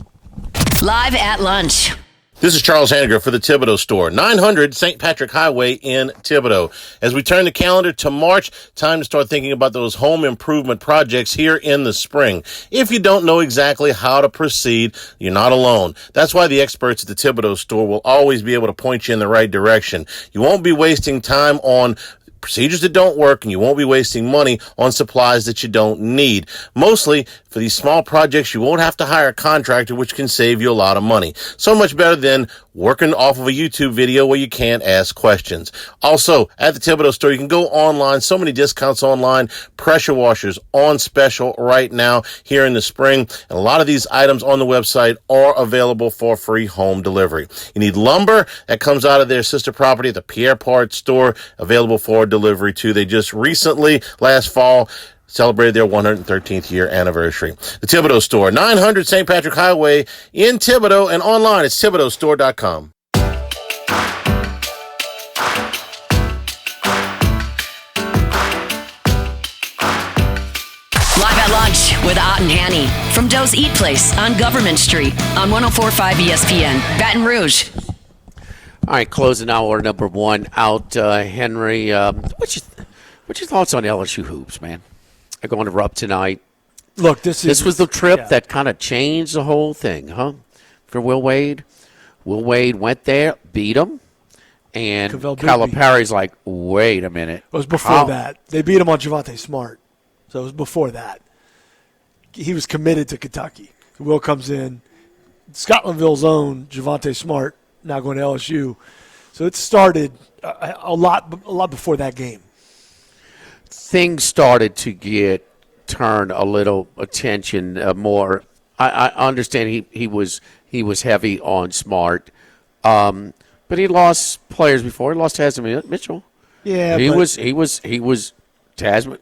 Live at lunch.
This is Charles Hanniger for the Thibodeau Store, 900 St. Patrick Highway in Thibodeau. As we turn the calendar to March, time to start thinking about those home improvement projects here in the spring. If you don't know exactly how to proceed, you're not alone. That's why the experts at the Thibodeau Store will always be able to point you in the right direction. You won't be wasting time on procedures that don't work, and you won't be wasting money on supplies that you don't need. Mostly, for these small projects, you won't have to hire a contractor, which can save you a lot of money. So much better than working off of a YouTube video where you can't ask questions. Also, at the Thibodeau Store, you can go online. So many discounts online. Pressure washers on special right now here in the spring. And a lot of these items on the website are available for free home delivery. You need lumber that comes out of their sister property, the Pierre Part Store, available for delivery too. They just recently, last fall, celebrated their 113th year anniversary. The Thibodeau Store, 900 St. Patrick Highway in Thibodeau, and online it's thibodeaustore.com.
Live at lunch with Ott and Hanny from Doe's Eat Place on Government Street on 104.5 ESPN, Baton Rouge.
All right, closing hour number one out. Henry, what's your thoughts on LSU hoops, man? They're going to Rupp tonight.
Look, this
was the trip that kind of changed the whole thing, huh? For Will Wade. Will Wade went there, beat him, and Calipari's like, wait a minute.
It was before that. They beat him on Javonte Smart. So it was before that. He was committed to Kentucky. Will comes in. Scotlandville's own Javonte Smart now going to LSU. So it started a lot before that game.
Things started to turn a little attention more. I understand he was heavy on Smart, but he lost players before. He lost Tasman Mitchell.
Yeah,
he was Tasman.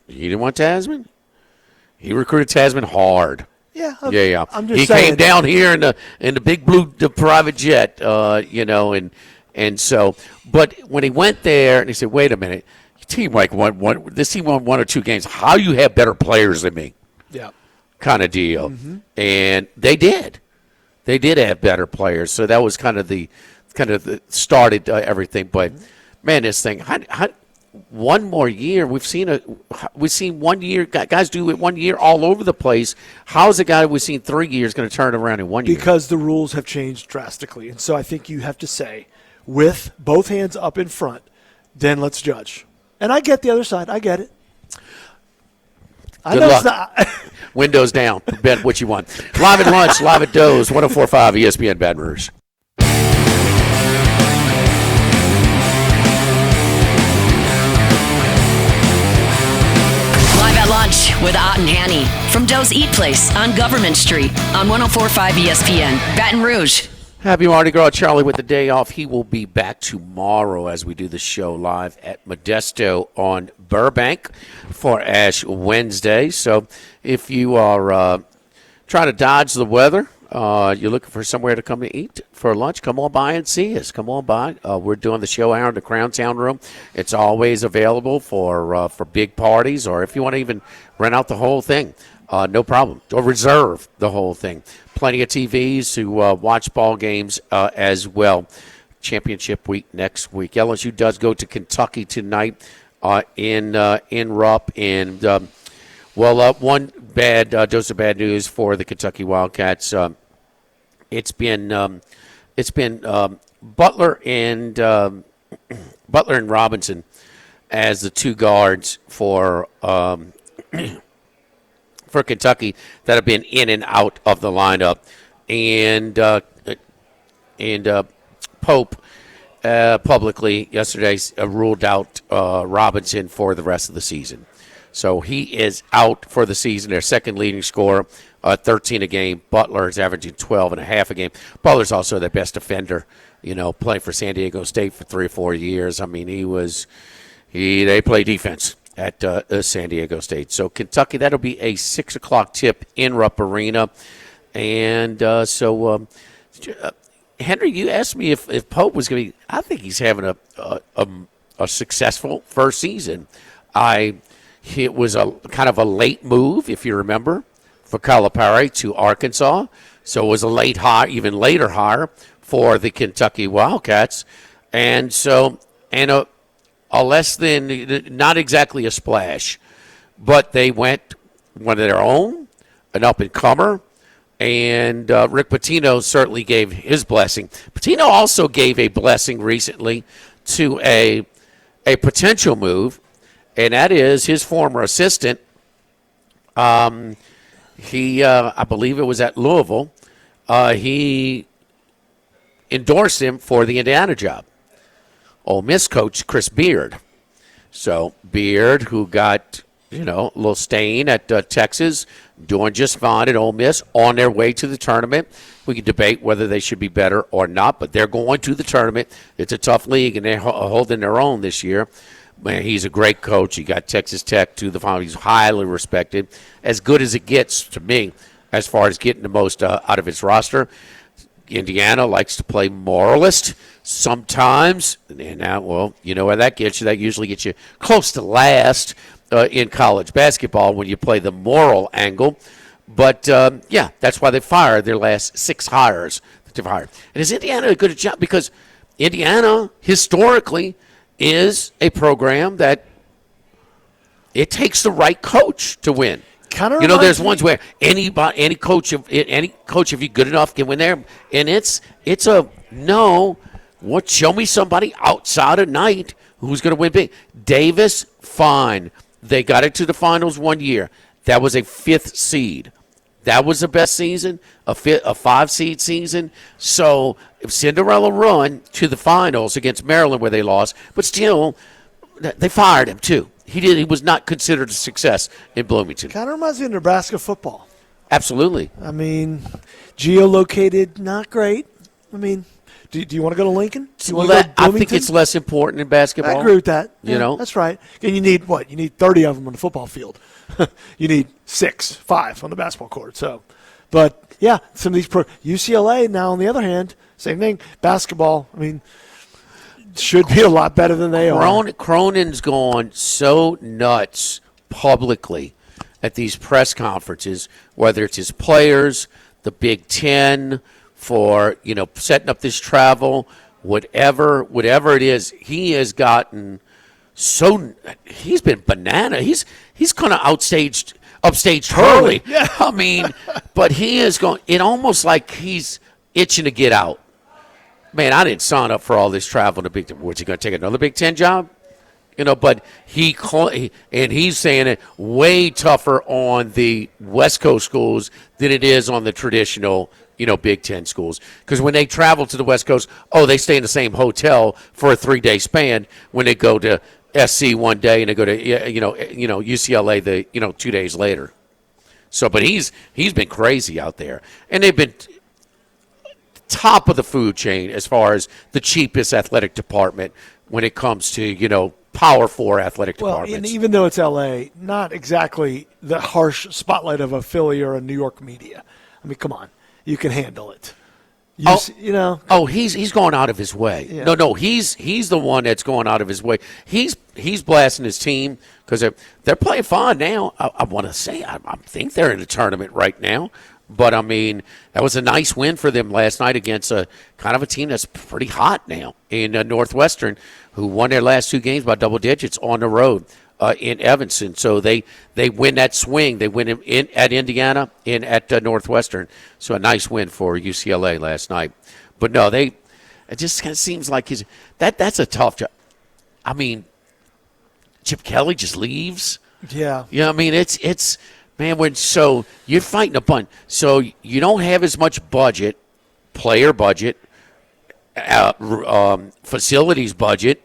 He didn't want Tasman. He recruited Tasman hard.
Yeah,
yeah.
I'm just
he
saying.
came down here in the big blue private jet, and so. But when he went there, and he said, "Wait a minute, this team won one or two games. How you have better players than me?"
Yeah,
kind of deal.
Mm-hmm.
And they did have better players. So that was kind of the started everything. But man, this thing, one more year. We've seen 1 year. Guys do it 1 year all over the place. How's a guy we've seen 3 years going to turn around in 1 year?
Because the rules have changed drastically, and so I think you have to say, with both hands up in front, then let's judge. And I get the other side. I get it.
Good luck. Windows down. Bet what you want. Live at lunch. Live at Doe's. 104.5 ESPN Baton Rouge.
Lunch with Ott and Hanny from Doe's Eat Place on Government Street on 104.5 ESPN, Baton Rouge.
Happy Mardi Gras, Charlie, with the day off. He will be back tomorrow as we do the show live at Modesto on Burbank for Ash Wednesday. So if you are trying to dodge the weather, you're looking for somewhere to come to eat for lunch, come on by and see us. Come on by. We're doing the show hour in the Crown Town Room. It's always available for big parties, or if you want to even rent out the whole thing. No problem. Or reserve the whole thing. Plenty of TVs to watch ball games as well. Championship week next week. LSU does go to Kentucky tonight in Rupp. And, one bad dose of bad news for the Kentucky Wildcats. It's been Butler and Robinson as the two guards for Kentucky that have been in and out of the lineup, and Pope publicly yesterday ruled out Robinson for the rest of the season. So he is out for the season. Their second leading scorer, 13 a game. Butler is averaging 12 and a half a game. Butler's also their best defender, playing for San Diego State for 3 or 4 years. I mean, they play defense at San Diego State. So Kentucky, that'll be a 6 o'clock tip in Rupp Arena. And Henry, you asked me if Pope was going to be – I think he's having a successful first season. It was a kind of a late move, if you remember, for Calipari to Arkansas. So it was a late hire, even later hire for the Kentucky Wildcats. And so – a less than, not exactly a splash, but they went one of their own, an up-and-comer, and Rick Pitino certainly gave his blessing. Pitino also gave a blessing recently to a potential move, and that is his former assistant. I believe it was at Louisville. He endorsed him for the Indiana job. Ole Miss coach Chris Beard. So Beard, who got, a little stain at Texas, doing just fine at Ole Miss, on their way to the tournament. We can debate whether they should be better or not, but they're going to the tournament. It's a tough league, and they're holding their own this year. Man, he's a great coach. He got Texas Tech to the final. He's highly respected, as good as it gets to me as far as getting the most out of his roster. Indiana likes to play moralist sometimes, and now, well, you know where that gets you. That usually gets you close to last in college basketball when you play the moral angle. But, that's why they fired their last 6 hires that they've hired. And is Indiana a good job? Because Indiana, historically, is a program that it takes the right coach to win. There's ones where any coach, if you're good enough, can win there, and it's a no. What? Show me somebody outside of Knight who's going to win big. Davis, fine. They got it to the finals one year. That was a 5th seed. That was the best season, a 5-seed season. So if Cinderella run to the finals against Maryland where they lost, but still, they fired him too. He was not considered a success in Bloomington.
Kind of reminds me of Nebraska football.
Absolutely.
I mean, geolocated, not great. I mean, do you want to go to Lincoln? Do you want to go to
I think it's less important in basketball.
I agree with that.
Yeah,
that's right. And you need what? You need 30 of them on the football field. You need 5 on the basketball court. So, but yeah, some of these UCLA now, on the other hand, same thing. Basketball. I mean, should be a lot better than they are.
Cronin's gone so nuts publicly at these press conferences, whether it's his players, the Big Ten, for setting up this travel, whatever it is. He has gotten he's been banana. He's kind of upstaged Hurley.
Yeah.
I mean, but he is going. It almost like he's itching to get out. Man, I didn't sign up for all this travel to Big Ten. Was he going to take another Big Ten job? But he's saying it way tougher on the West Coast schools than it is on the traditional, Big Ten schools. Because when they travel to the West Coast, they stay in the same hotel for a 3-day span. When they go to SC one day and they go to UCLA 2 days later. So, but he's been crazy out there, and they've been top of the food chain as far as the cheapest athletic department when it comes to Power 4 athletic departments.
Well, and even though it's LA, not exactly the harsh spotlight of a Philly or a New York media. I mean, come on, you can handle it.
He's going out of his way.
Yeah.
No, he's the one that's going out of his way. He's blasting his team because they're playing fine now. I want to say I think they're in a tournament right now. But, I mean, that was a nice win for them last night against a kind of a team that's pretty hot now in Northwestern, who won their last 2 games by double digits on the road in Evanston. So they win that swing. They win at Indiana and at Northwestern. So a nice win for UCLA last night. But, no, it just kind of seems like that's a tough job. I mean, Chip Kelly just leaves.
Yeah.
Yeah, I mean, it's – man, so you're fighting a bunch. So you don't have as much budget, player budget, facilities budget,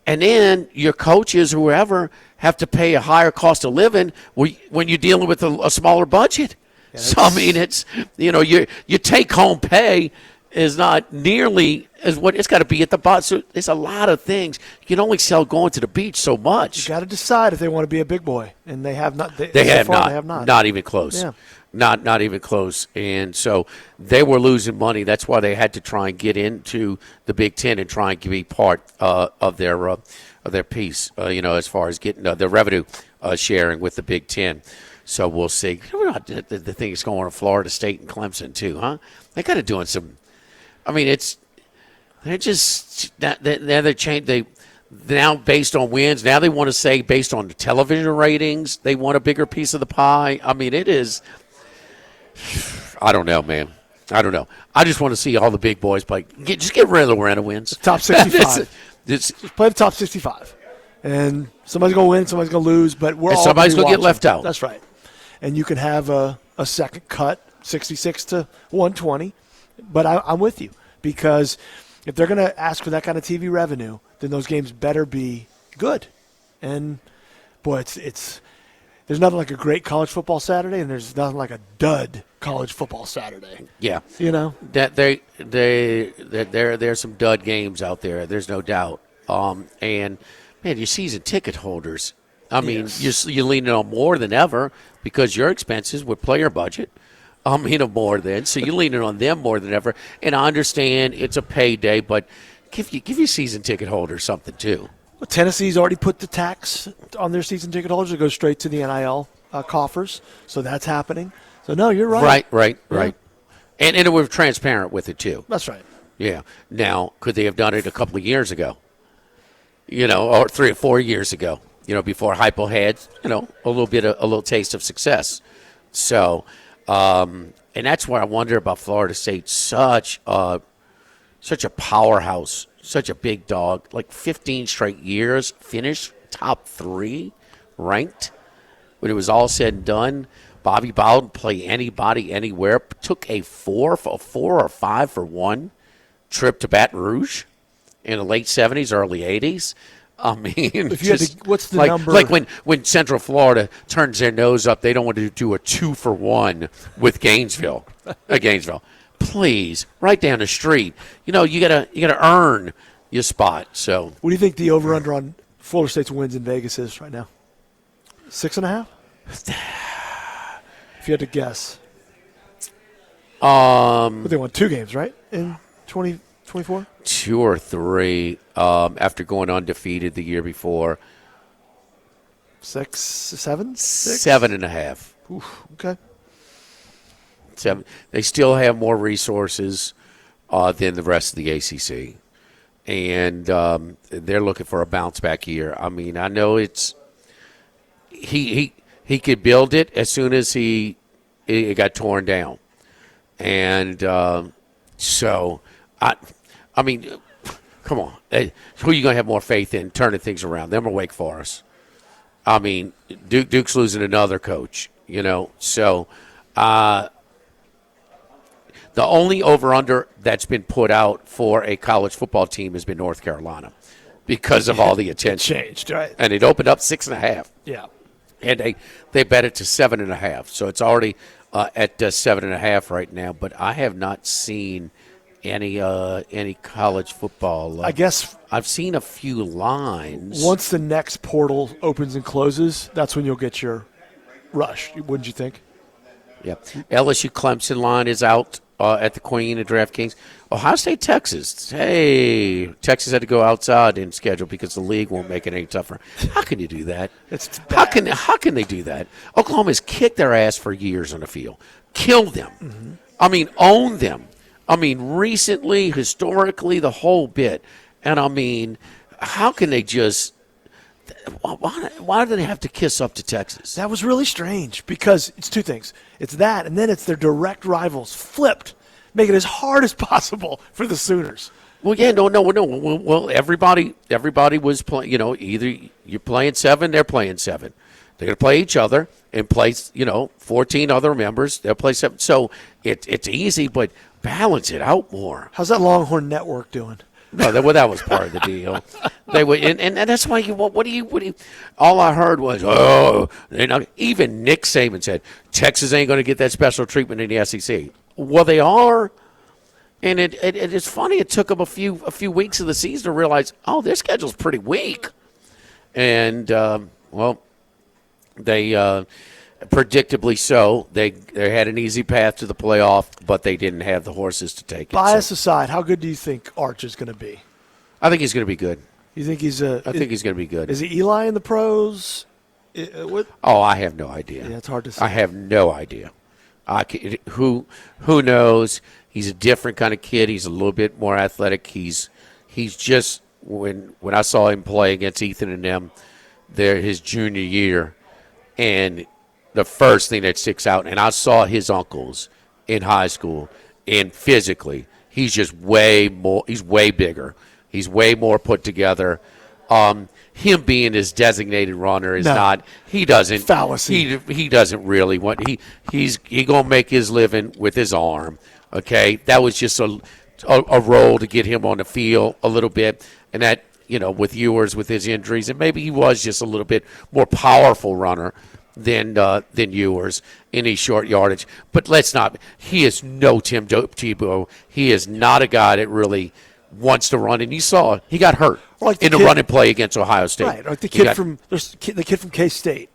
and then your coaches, whoever, have to pay a higher cost of living when you're dealing with a smaller budget. Yeah, so, I mean, it's, your take-home pay is not nearly as what it's got to be at the bottom. So there's a lot of things. You can only sell going to the beach so much.
You got to decide if they want to be a big boy, and they have not.
They have not. Not even close.
Yeah.
Not even close. And so they were losing money. That's why they had to try and get into the Big Ten and try and be part of their piece. As far as getting the revenue sharing with the Big Ten. So we'll see. The thing is going to Florida State and Clemson too, huh? They got to doing some. I mean, they're changed. They now based on wins. Now they want to say based on the television ratings, they want a bigger piece of the pie. I mean, it is. I don't know, man. I don't know. I just want to see all the big boys play. Just get rid of the Rena wins.
Top 65. Just play the top 65, and somebody's going to win, somebody's going to lose, but
somebody's going to get left out.
That's right. And you can have a second cut, 66 to 120. But I'm with you, because if they're going to ask for that kind of TV revenue, then those games better be good. And, boy, it's there's nothing like a great college football Saturday, and there's nothing like a dud college football Saturday.
Yeah.
That
there's some dud games out there. There's no doubt. And, man, your season ticket holders, I mean, you're leaning on more than ever because your expenses with player budget. More than, so you're leaning on them more than ever. And I understand it's a payday, but give your season ticket holders something too.
Well, Tennessee's already put the tax on their season ticket holders to go straight to the NIL coffers, so that's happening. So no, you're right.
Right. And we're transparent with it too.
That's right.
Yeah. Now, could they have done it a couple of years ago? Or 3 or 4 years ago? Before Hypo had a little taste of success. So. And that's where I wonder about Florida State. Such a powerhouse, such a big dog. Like 15 straight years, finished top 3 ranked. When it was all said and done, Bobby Bowden play anybody, anywhere. Took a 4 or 5 for 1 trip to Baton Rouge in the late 70s, early 80s. I mean,
if you what's the number?
Like when Central Florida turns their nose up, they don't want to do a 2-for-1 with Gainesville. Please, right down the street. You gotta earn your spot. So,
what do you think the over/under on Florida State's wins in Vegas is right now? 6.5. If you had to guess. But they won 2 games, right? In 2024.
2 or 3 after going undefeated the year before.
6, 7? 6?
7.5.
Oof, okay.
7. They still have more resources than the rest of the ACC. And they're looking for a bounce-back year. I mean, I know he could build it as soon as it got torn down. And so, I mean, come on. Who are you going to have more faith in turning things around? Them or Wake Forest? I mean, Duke's losing another coach, So the only over-under that's been put out for a college football team has been North Carolina. because of all the attention.
It changed, right?
And it opened up 6.5.
Yeah.
And they bet it to 7.5. So it's already at 7.5 right now. But I have not seen any college football.
I guess
I've seen a few lines.
Once the next portal opens and closes, that's when you'll get your rush. Wouldn't you think?
Yeah. LSU Clemson line is out at the Queen at DraftKings. Ohio State, Texas. Hey, Texas had to go outside in schedule because the league won't make it any tougher. How can you do that? How can they do that? Oklahoma's kicked their ass for years on the field. Kill them.
Mm-hmm.
I mean, own them. I mean, recently, historically, the whole bit. And I mean, how can they just – why do they have to kiss up to Texas?
That was really strange because it's two things. It's that, and then it's their direct rivals flipped. Make it as hard as possible for the Sooners.
Well, yeah, no. Well, everybody was playing. You know, either you're playing 7, they're playing 7. They're going to play each other and play. 14 other members. They'll play 7. So it's easy, but balance it out more.
How's that Longhorn Network doing?
No, that was part of the deal. They were, and that's why what do you? All I heard was, even Nick Saban said Texas ain't going to get that special treatment in the SEC. Well, they are, and it's funny. It took them a few weeks of the season to realize, their schedule's pretty weak, and they predictably so. They had an easy path to the playoff, but they didn't have the horses to take it.
Bias aside, how good do you think Arch is going to be?
I think he's going to be good.
You think he's
I think he's going to be good.
Is he Eli in the pros?
I have no idea.
Yeah, it's hard to say.
I have no idea. Who knows? He's a different kind of kid. He's a little bit more athletic. He's just when I saw him play against Ethan and them there his junior year, and the first thing that sticks out, and I saw his uncles in high school, and physically he's just way more. He's way bigger. He's way more put together. Him being his designated runner is not. He doesn't.
Fallacy.
He doesn't really want. He's gonna make his living with his arm. Okay, that was just a role to get him on the field a little bit, and that with Ewers with his injuries, and maybe he was just a little bit more powerful runner than Ewers in his short yardage. But let's not. He is no Tim Tebow. He is not a guy that really wants to run, and you saw he got hurt in the running play against Ohio State.
Right, like the kid from K-State.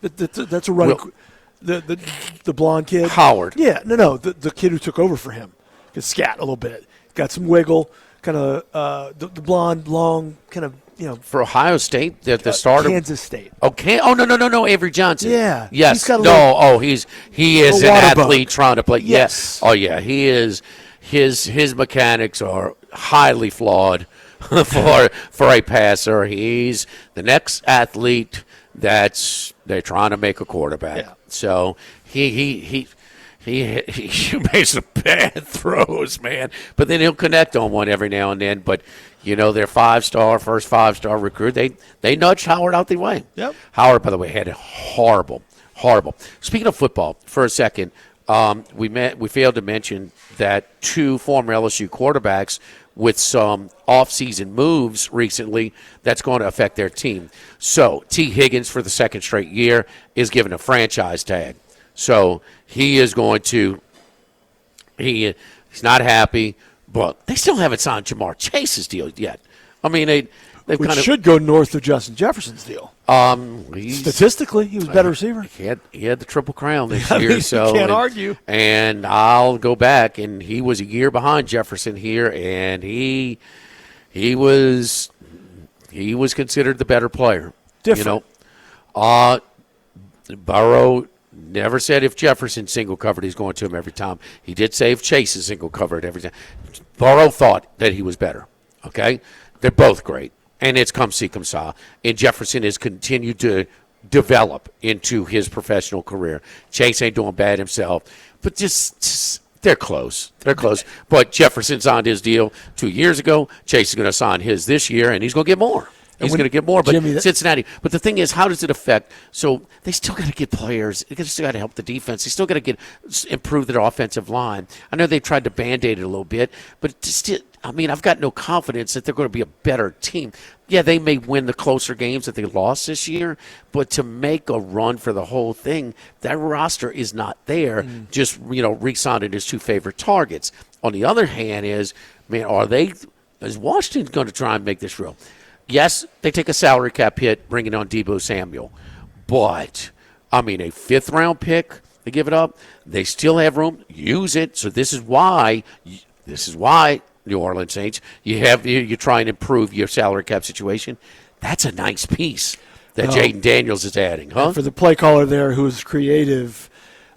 That's a running. The blonde kid,
Howard.
Yeah, no, the kid who took over for him could scat a little bit, got some wiggle, kind of the blonde, long, kind of
for Ohio State, the starter.
Kansas State.
Okay. Oh no, Avery Johnson.
Yeah.
Yes. He is an athlete trying to play.
Yes.
Oh yeah, he is. His mechanics are highly flawed for a passer. He's the next athlete they're trying to make a quarterback. Yeah. So he makes some bad throws, man. But then he'll connect on one every now and then. But their first 5-star recruit, they nudged Howard out the way.
Yep.
Howard, by the way, had a horrible. Speaking of football, for a second. We failed to mention that 2 former LSU quarterbacks with some off-season moves recently that's going to affect their team. So T. Higgins for the second straight year is given a franchise tag. So he is going to he's not happy, but they still haven't signed Jamar Chase's deal yet. I mean,
Which should go north of Justin Jefferson's deal. Statistically, he was a better receiver.
He had the Triple Crown this year, so
you can't argue.
And I'll go back, and he was a year behind Jefferson here, and he was considered the better player.
Different.
Burrow never said if Jefferson single covered, he's going to him every time. He did say if Chase is single covered every time. Burrow thought that he was better. Okay, they're both great. And it's come see, come saw. And Jefferson has continued to develop into his professional career. Chase ain't doing bad himself. But just they're close. They're close. But Jefferson signed his deal 2 years ago. Chase is going to sign his this year, and he's going to get more. He's going to get more, but
Jimmy,
Cincinnati. But the thing is, how does it affect? So they still got to get players. They still got to help the defense. They still got to improve their offensive line. I know they tried to Band-Aid it a little bit, but still, I mean, I've got no confidence that they're going to be a better team. Yeah, they may win the closer games that they lost this year, but to make a run for the whole thing, that roster is not there. Just, re-signing his two favorite targets. On the other hand is Washington going to try and make this real? Yes, they take a salary cap hit bringing on Deebo Samuel. But, a fifth-round pick, they give it up. They still have room. Use it. So this is why, New Orleans Saints, you try and improve your salary cap situation. That's a nice piece that Jaden Daniels is adding, huh?
And for the play caller there who was creative,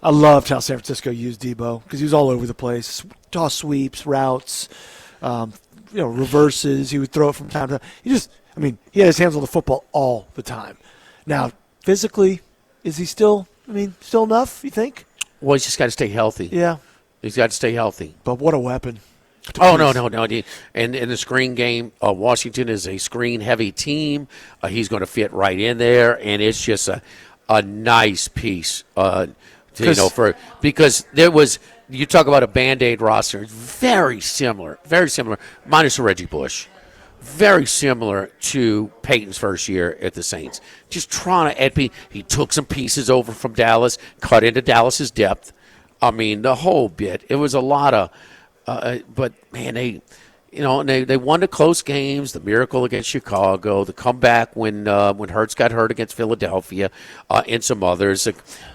I loved how San Francisco used Deebo because he was all over the place. Toss sweeps, routes, reverses. He would throw it from time to time. He had his hands on the football all the time. Now, physically, is he still enough, you think?
Well, he's just got to stay healthy.
Yeah.
He's got to stay healthy.
But what a weapon.
Oh, no. And in the screen game, Washington is a screen-heavy team. He's going to fit right in there, and it's just a nice piece, because there was – you talk about a Band-Aid roster. It's very similar, minus Reggie Bush. Very similar to Peyton's first year at the Saints. Just trying to add – he took some pieces over from Dallas, cut into Dallas's depth. The whole bit. It was a lot of but, man, they won the close games, the miracle against Chicago, the comeback when Hurts got hurt against Philadelphia, and some others.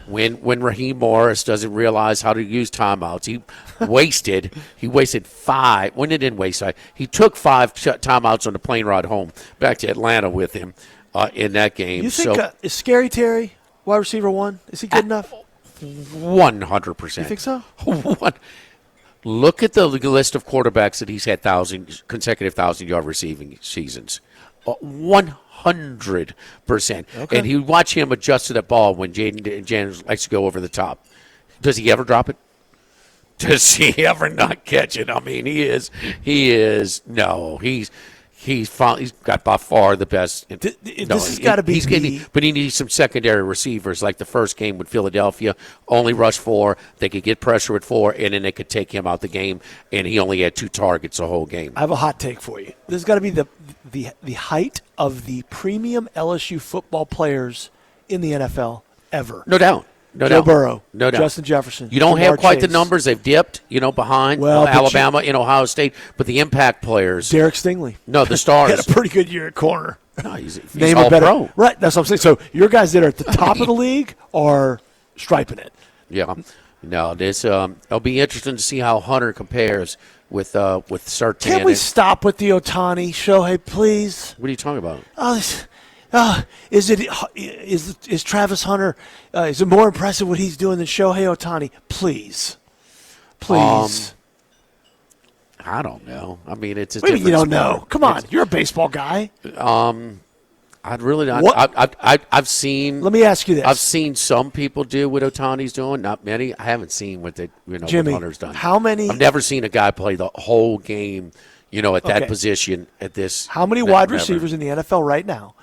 When Raheem Morris doesn't realize how to use timeouts, he wasted 5. When he didn't waste 5, he took 5 timeouts on the plane ride home back to Atlanta with him in that game.
You think is Scary Terry wide receiver 1? Is he good enough?
100%.
You think so?
Look at the list of quarterbacks that he's had consecutive 1,000-yard receiving seasons. 100%. Okay. And you watch him adjust to that ball when Jaden likes to go over the top. Does he ever drop it? Does he ever not catch it? He's got by far the best.
This has got to be.
But he needs some secondary receivers, like the first game with Philadelphia. Only rush 4. They could get pressure at 4, and then they could take him out the game. And he only had 2 targets the whole game.
I have a hot take for you. This has got to be the height of the premium LSU football players in the NFL ever.
No doubt.
Joe Burrow,
no doubt.
Justin Jefferson.
You don't have quite
Chase.
the numbers. They've dipped, behind Alabama and Ohio State. But the impact players.
Derek Stingley.
No, the stars.
He had a pretty good year at corner.
No, he's
Name
all
a better.
pro.
Right, that's what I'm saying. So your guys that are at the top of the league are striping it.
Yeah. No, this it'll be interesting to see how Hunter compares with Surtain.
Can we stop with the Ohtani, Shohei, please?
What are you talking about?
Is Travis Hunter? Is it more impressive what he's doing than Shohei Ohtani? Please.
I don't know. It's a
Maybe
different
you don't
sport.
know. Come on, you're a baseball guy.
I'd really not. I've seen.
Let me ask you this.
I've seen some people do what Ohtani's doing. Not many. I haven't seen what
Jimmy,
what Hunter's done.
How many?
I've never seen a guy play the whole game. At that position at this.
How many wide receivers in the NFL right now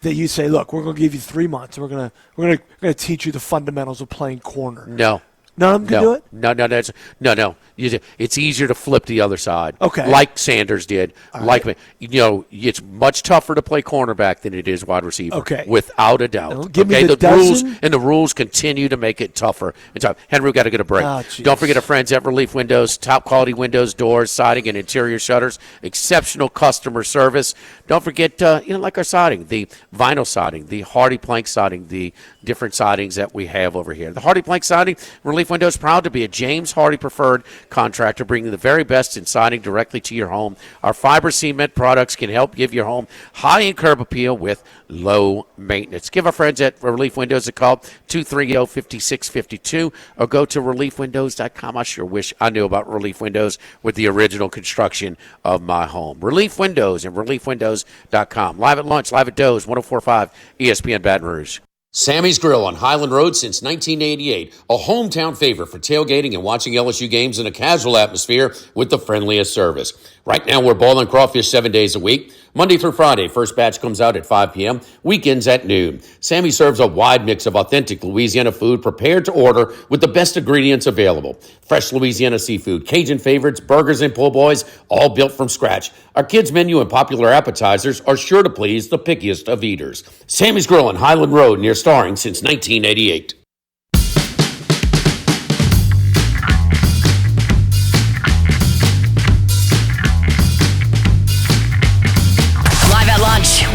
that you say, look, we're going to give you 3 months. And we're going to teach you the fundamentals of playing corner.
No.
None of them can do it?
No. It's easier to flip the other side.
Okay.
Like Sanders did. It's much tougher to play cornerback than it is wide receiver.
Okay.
Without a doubt.
Give me the
rules and the rules continue to make it tougher. Henry, we got to get a break. Don't forget our friends at Relief Windows, top quality windows, doors, siding, and interior shutters. Exceptional customer service. Don't forget, like our siding, the vinyl siding, the Hardy plank siding, the different sidings that we have over here. The Hardy plank siding, Relief Windows, proud to be a James Hardy preferred contractor, bringing the very best in siding directly to your home. Our fiber cement products can help give your home high and curb appeal with low maintenance. Give our friends at Relief Windows a call, 230-5652, or go to reliefwindows.com. I sure wish I knew about Relief Windows with the original construction of my home. Relief Windows and reliefwindows.com. Live at lunch, live at Doe's, 104.5 ESPN Baton Rouge. Sammy's Grill on Highland Road since 1988, a hometown favorite for tailgating and watching LSU games in a casual atmosphere with the friendliest service. Right now, we're boiling crawfish 7 days a week. Monday through Friday, first batch comes out at 5 p.m., weekends at noon. Sammy serves a wide mix of authentic Louisiana food prepared to order with the best ingredients available. Fresh Louisiana seafood, Cajun favorites, burgers, and po' boys, all built from scratch. Our kids' menu and popular appetizers are sure to please the pickiest of eaters. Sammy's Grill on Highland Road, near Starring since 1988.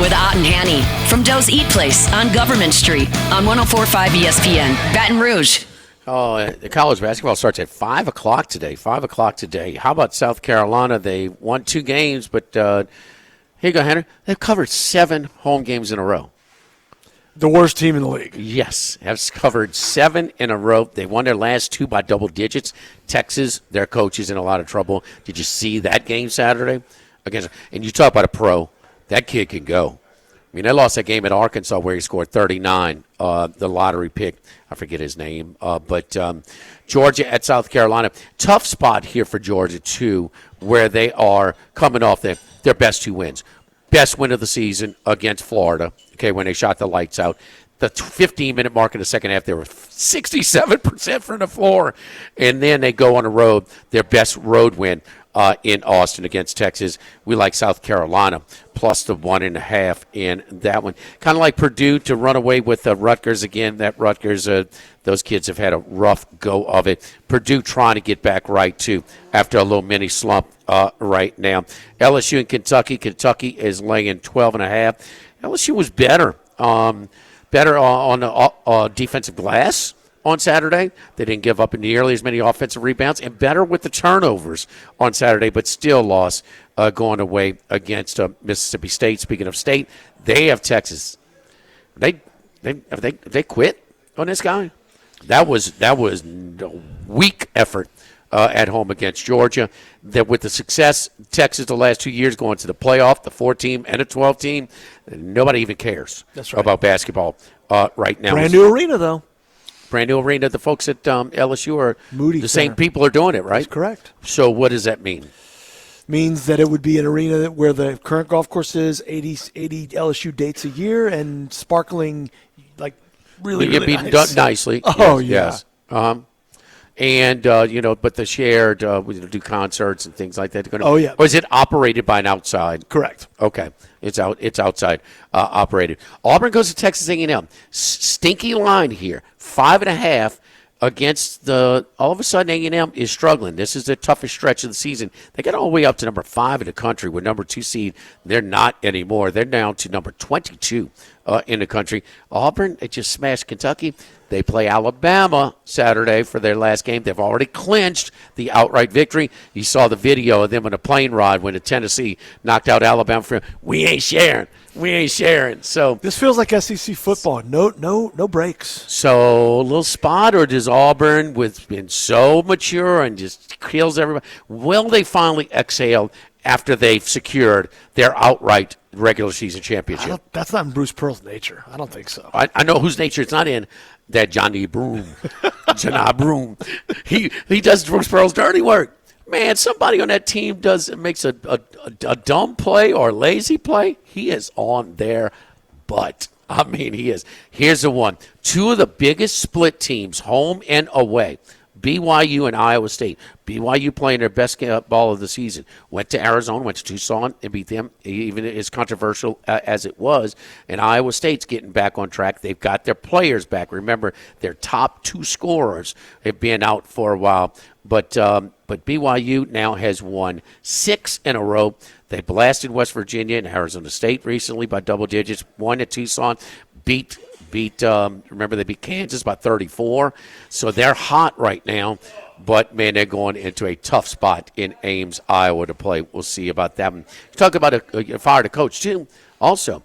With Ott and Hanny from Doe's Eat Place on Government Street on 104.5 ESPN, Baton Rouge.
Oh, the college basketball starts at 5 o'clock today. 5 o'clock today. How about South Carolina? They won 2 games, but here you go, Henry. They've covered 7 home games in a row.
The worst team in the league.
Yes, have covered 7 in a row. They won their last 2 by double digits. Texas, their coach is in a lot of trouble. Did you see that game Saturday? And you talk about a pro. That kid can go. I mean, they lost that game at Arkansas where he scored 39, the lottery pick. I forget his name. But Georgia at South Carolina. Tough spot here for Georgia, too, where they are coming off their best 2 wins. Best win of the season against Florida, okay, when they shot the lights out. The 15-minute mark in the second half, they were 67% from the floor. And then they go on the road, their best road win. In Austin against Texas. We like South Carolina plus the 1.5 in that one. Kind of like Purdue to run away with Rutgers again. That Rutgers, those kids have had a rough go of it. Purdue trying to get back right, too, after a little mini slump right now. LSU and Kentucky. Kentucky is laying 12.5. LSU was better. Better on the defensive glass on Saturday. They didn't give up nearly as many offensive rebounds, and better with the turnovers on Saturday, but still lost going away against Mississippi State. Speaking of state, they have Texas. They quit on this guy. That was a weak effort at home against Georgia. That with the success Texas the last 2 years going to the playoff, the 4-team and a 12-team, nobody even cares about basketball right now.
Brand new arena though.
Brand new arena. The folks at LSU are
Moody
the
Center.
same people are doing it, right?
That's correct.
So what does that mean?
Means that it would be an arena where the current golf course is 80 LSU dates a year and sparkling, like really
It'd
nice.
Done nicely.
Oh,
yes.
yeah.
And, but the shared, we do concerts and things like that.
Oh, yeah.
Or is it operated by an outside?
Correct.
Okay. It's outside operated. Auburn goes to Texas A&M. Stinky line here. 5.5 against all of a sudden A&M is struggling. This is the toughest stretch of the season. They got all the way up to number 5 in the country with number 2 seed. They're not anymore. They're down to number 22 in the country. Auburn, they just smashed Kentucky. They play Alabama Saturday for their last game. They've already clinched the outright victory. You saw the video of them on a plane ride when the Tennessee knocked out Alabama. We ain't sharing. We ain't sharing. So
this feels like SEC football. No breaks.
So a little spot, or does Auburn, with been so mature and just kills everybody, will they finally exhale after they've secured their outright regular season championship?
That's not in Bruce Pearl's nature. I don't think so.
I know whose nature it's not in. That Johnny Broom. Johnny Broom. He does Bruce Pearl's dirty work. Man, somebody on that team makes a dumb play or lazy play, he is on their butt. I mean, he is. Here's the one. 2 of the biggest split teams, home and away, BYU and Iowa State. BYU playing their best ball of the season. Went to Arizona, went to Tucson, and beat them, even as controversial as it was. And Iowa State's getting back on track. They've got their players back. Remember, their top 2 scorers have been out for a while. But BYU now has won 6 in a row. They blasted West Virginia and Arizona State recently by double digits. Won at Tucson, beat remember they beat Kansas by 34. So they're hot right now. But, man, they're going into a tough spot in Ames, Iowa to play. We'll see about that. Talk about fired a coach, too. Also,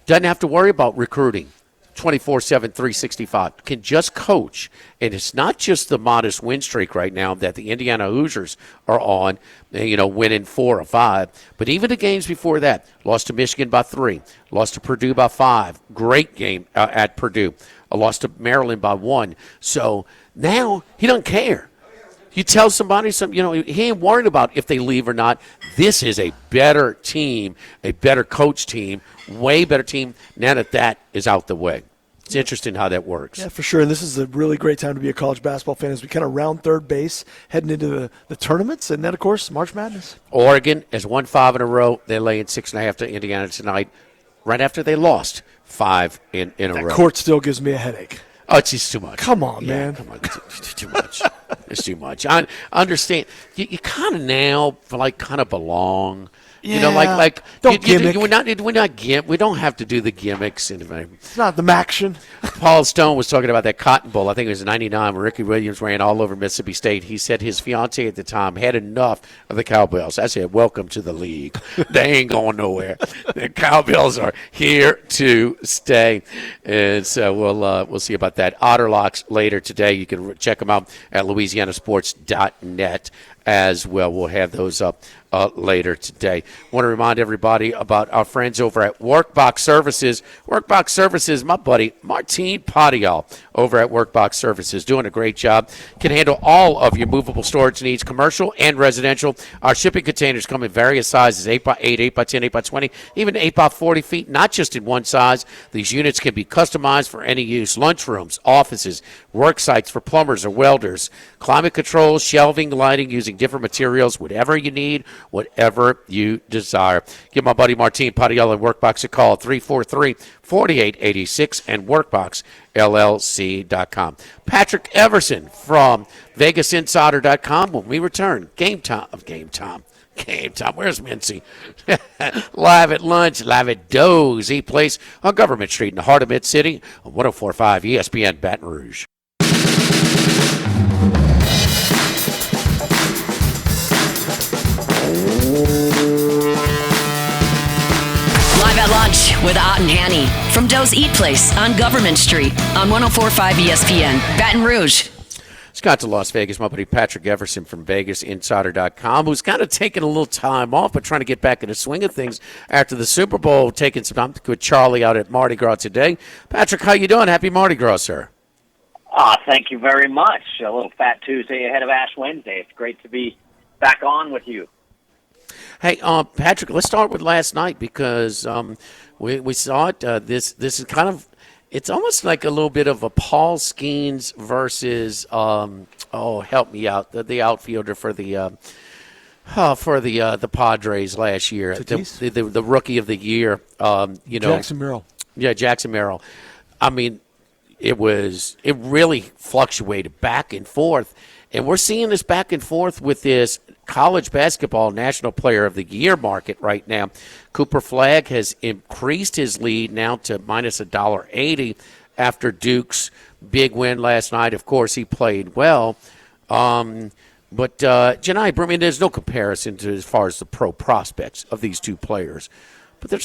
doesn't have to worry about recruiting 24/7, 365. Can just coach. And it's not just the modest win streak right now that the Indiana Hoosiers are on, winning 4 or 5. But even the games before that, lost to Michigan by 3, lost to Purdue by 5. Great game at Purdue. Lost to Maryland by 1. So now he doesn't care. You tell somebody he ain't worried about if they leave or not. This is a better team, a better coach team, way better team now that is out the way. It's interesting how that works.
Yeah, for sure. And this is a really great time to be a college basketball fan as we kind of round third base heading into the tournaments. And then, of course, March Madness.
Oregon has won 5 in a row. They're laying 6.5 to Indiana tonight, right after they lost 5 in a row.
That court still gives me a headache.
Oh, it's just too much.
Come on, man.
Come on. It's too much. It's too much. I understand. You kind of now, kind of belong.
Yeah. Don't gimmick.
We don't have to do the gimmicks.
It's not the Maction.
Paul Stone was talking about that Cotton Bowl. I think it was '99 when Ricky Williams ran all over Mississippi State. He said his fiance at the time had enough of the Cowbells. I said, "Welcome to the league. They ain't going nowhere. The Cowbells are here to stay." And so we'll see about that. Otterlocks later today. You can check them out at LouisianaSports.net as well. We'll have those up later today. Want to remind everybody about our friends over at Workbox Services. Workbox Services, my buddy Martin Padial over at Workbox Services, doing a great job. Can handle all of your movable storage needs, commercial and residential. Our shipping containers come in various sizes, 8x8, 8x10, 8x20, even 8x40 feet, not just in one size. These units can be customized for any use. Lunchrooms, offices, work sites for plumbers or welders, climate control, shelving, lighting, using different materials, whatever you need, whatever you desire. Give my buddy Martin Padial and Workbox a call, 343-4886 and WorkboxLLC.com. Patrick Everson from VegasInsider.com when we return. Game time. Where's Mincy? Live at lunch, live at Doe's Eat Place on Government Street in the heart of Mid-City on 104.5 ESPN Baton Rouge.
Live at lunch with Ott and Hanny from Doe's Eat Place on Government Street on 104.5 ESPN Baton Rouge.
Scott to Las Vegas, my buddy Patrick Everson from VegasInsider.com, who's kind of taking a little time off, but trying to get back in the swing of things after the Super Bowl, taking some time with Charlie out at Mardi Gras today. Patrick, how you doing? Happy Mardi Gras, sir.
Thank you very much. A little Fat Tuesday ahead of Ash Wednesday. It's great to be back on with you.
Hey, Patrick, let's start with last night because we saw it. This is kind of, it's almost like a little bit of a Paul Skeens versus help me out, the outfielder for the Padres last year, the rookie of the year.
Jackson Merrill.
Yeah, Jackson Merrill. I mean, it really fluctuated back and forth. And we're seeing this back and forth with this college basketball National Player of the Year market right now. Cooper Flagg has increased his lead now to minus $1.80 after Duke's big win last night. Of course, he played well. But Janai Broome, there's no comparison to as far as the pro prospects of these two players. But there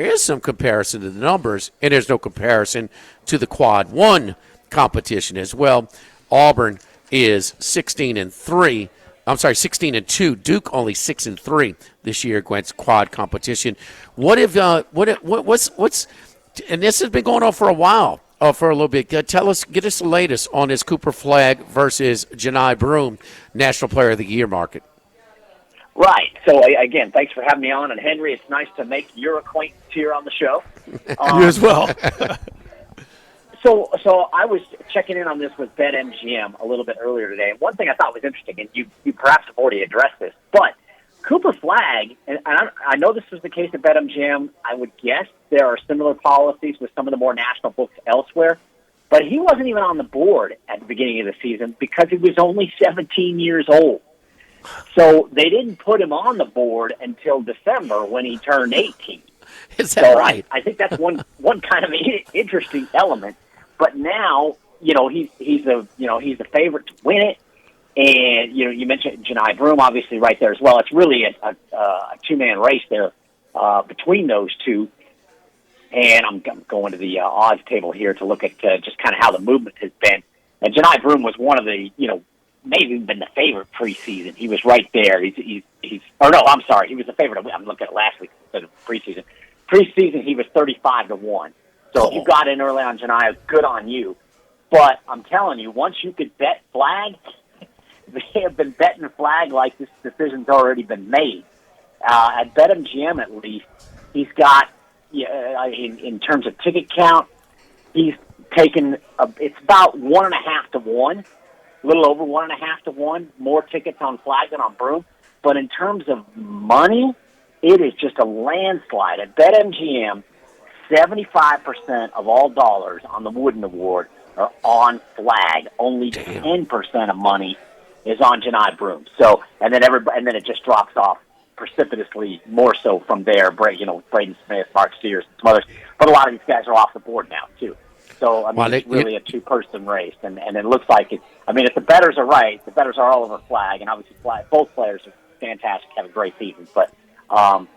is some comparison to the numbers, and there's no comparison to the Quad 1 competition as well. Auburn is 16-3. I'm sorry, 16-2. Duke only 6-3 this year against quad competition. What's and this has been going on for a while, for a little bit. Get us the latest on this Cooper Flagg versus Janai Broome National Player of the Year market.
Right. So again, thanks for having me on, and Henry, it's nice to make your acquaintance here on the show.
You as well.
So I was checking in on this with BetMGM a little bit earlier today, and one thing I thought was interesting, and you perhaps have already addressed this, but Cooper Flagg, and I know this was the case at BetMGM, I would guess there are similar policies with some of the more national books elsewhere, but he wasn't even on the board at the beginning of the season because he was only 17 years old. So they didn't put him on the board until December when he turned 18.
Is that right?
I think that's one kind of interesting element. But now, he's the favorite to win it, and you mentioned Janai Broome obviously right there as well. It's really a two-man race there between those two. And I'm going to the odds table here to look at just kind of how the movement has been. And Janai Broome was one of the maybe been the favorite preseason. He was right there. He was the favorite. I'm looking at last week instead of preseason. Preseason he was 35-1. So if you got in early on Janai, good on you. But I'm telling you, once you could bet Flagg, they have been betting Flag like this decision's already been made. At BetMGM, at least, he's got, in terms of ticket count, he's taken, it's about 1.5 to 1, a little over 1.5 to 1, more tickets on Flag than on Broom. But in terms of money, it is just a landslide. At BetMGM, 75% of all dollars on the Wooden Award are on Flag. Only 10% of money is on Janai Broom. So, and then it just drops off precipitously more so from there. Braden Smith, Mark Sears, and some others. But a lot of these guys are off the board now too. So I mean, it's really a two-person race, and it looks like it. I mean, if the bettors are right, the bettors are all over Flag, and obviously both players are fantastic, have a great season. But and